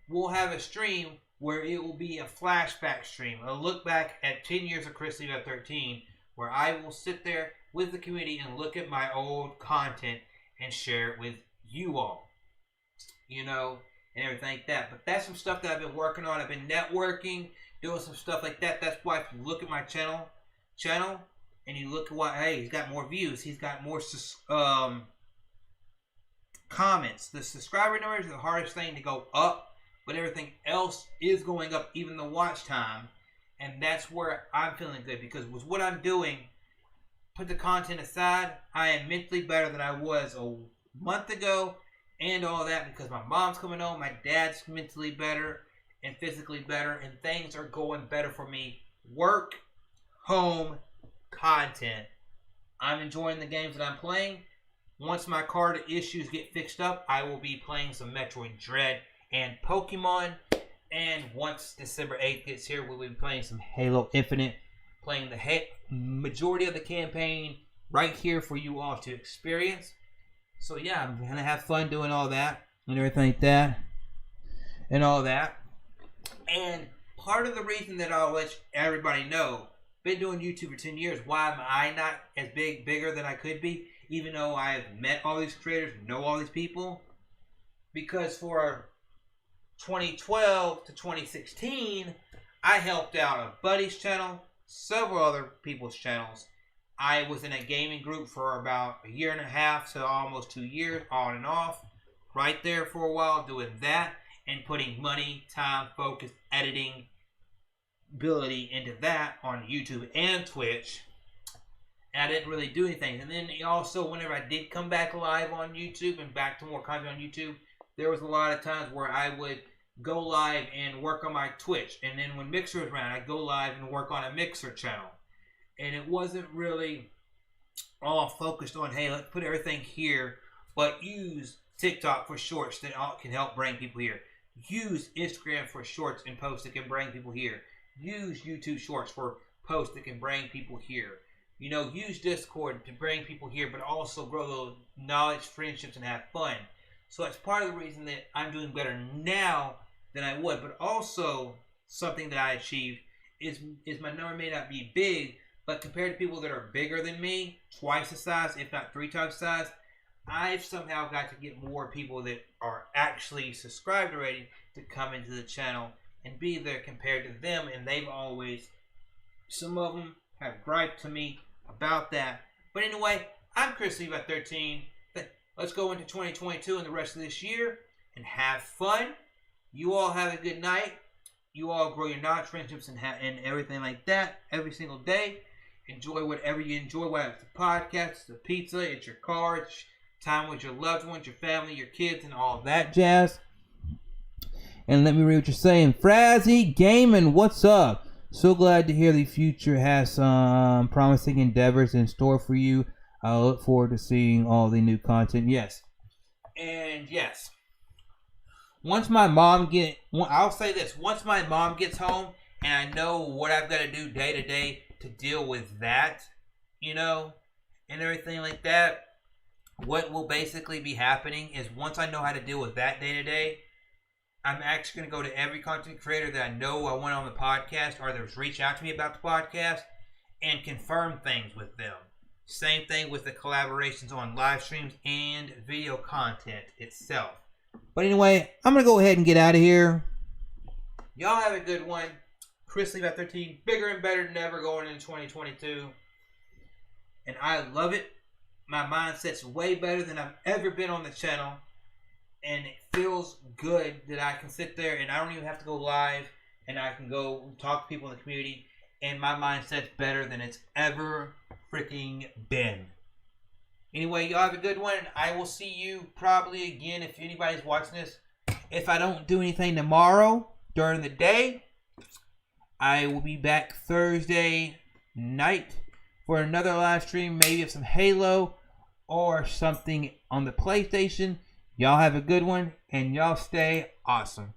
we'll have a stream where it will be a flashback stream, a look back at 10 years of Chrislevi13, where I will sit there with the community and look at my old content and share it with you all. You know, and everything like that. But that's some stuff that I've been working on. I've been networking, doing some stuff like that. That's why if you look at my channel, and you look at what, hey, he's got more views. He's got more comments. The subscriber numbers are the hardest thing to go up, but everything else is going up, even the watch time. And that's where I'm feeling good, because with what I'm doing, put the content aside, I am mentally better than I was a month ago and all that, because my mom's coming home, my dad's mentally better and physically better, and things are going better for me. Work, home, content. I'm enjoying the games that I'm playing. Once my card issues get fixed up, I will be playing some Metroid Dread and Pokemon. And once December 8th gets here, we'll be playing some Halo Infinite, playing the majority of the campaign right here for you all to experience. So yeah, I'm gonna have fun doing all that and everything like that and all that. And part of the reason that I'll let everybody know, been doing YouTube for 10 years, why am I not as bigger than I could be, even though I've met all these creators, know all these people? Because for 2012 to 2016, I helped out a buddy's channel, several other people's channels. I was in a gaming group for about a year and a half to almost 2 years, on and off. Right there for a while doing that and putting money, time, focus, editing, ability into that on YouTube and Twitch. And I didn't really do anything. And then also, whenever I did come back live on YouTube and back to more content on YouTube, there was a lot of times where I would go live and work on my Twitch. And then when Mixer was around, I'd go live and work on a Mixer channel. And it wasn't really all focused on, hey, let's put everything here, but use TikTok for shorts that can help bring people here. Use Instagram for shorts and posts that can bring people here. Use YouTube shorts for posts that can bring people here. You know, use Discord to bring people here, but also grow those knowledge, friendships, and have fun. So that's part of the reason that I'm doing better now than I would. But also, something that I achieved is my number may not be big, but compared to people that are bigger than me, twice the size, if not 3 times the size, I've somehow got to get more people that are actually subscribed already to come into the channel and be there compared to them. And they've always, some of them have griped to me about that. But anyway, I'm Chrislevi13. Let's go into 2022 and the rest of this year and have fun. You all have a good night. You all grow your knowledge, friendships, and everything like that every single day. Enjoy whatever you enjoy, whether it's the podcast, it's the pizza, it's your car, it's time with your loved ones, your family, your kids, and all that jazz. And let me read what you're saying. Frazzy Gaming, what's up? So glad to hear the future has some promising endeavors in store for you. I look forward to seeing all the new content. Yes. And yes. Once my mom I'll say this. Once my mom gets home and I know what I've got to do day to day to deal with that, you know, and everything like that, what will basically be happening is once I know how to deal with that day to day, I'm actually going to go to every content creator that I know I want on the podcast or that's reached out to me about the podcast and confirm things with them. Same thing with the collaborations on live streams and video content itself. But anyway, I'm going to go ahead and get out of here. Y'all have a good one. Chrislevi13, bigger and better than ever going into 2022. And I love it. My mindset's way better than I've ever been on the channel. And it feels good that I can sit there and I don't even have to go live. And I can go talk to people in the community. And my mindset's better than it's ever freaking been. Anyway, y'all have a good one. I will see you probably again, if anybody's watching this, If I don't do anything tomorrow during the day, I will be back Thursday night for another live stream, maybe of some Halo or something on the PlayStation. Y'all have a good one, and y'all stay awesome.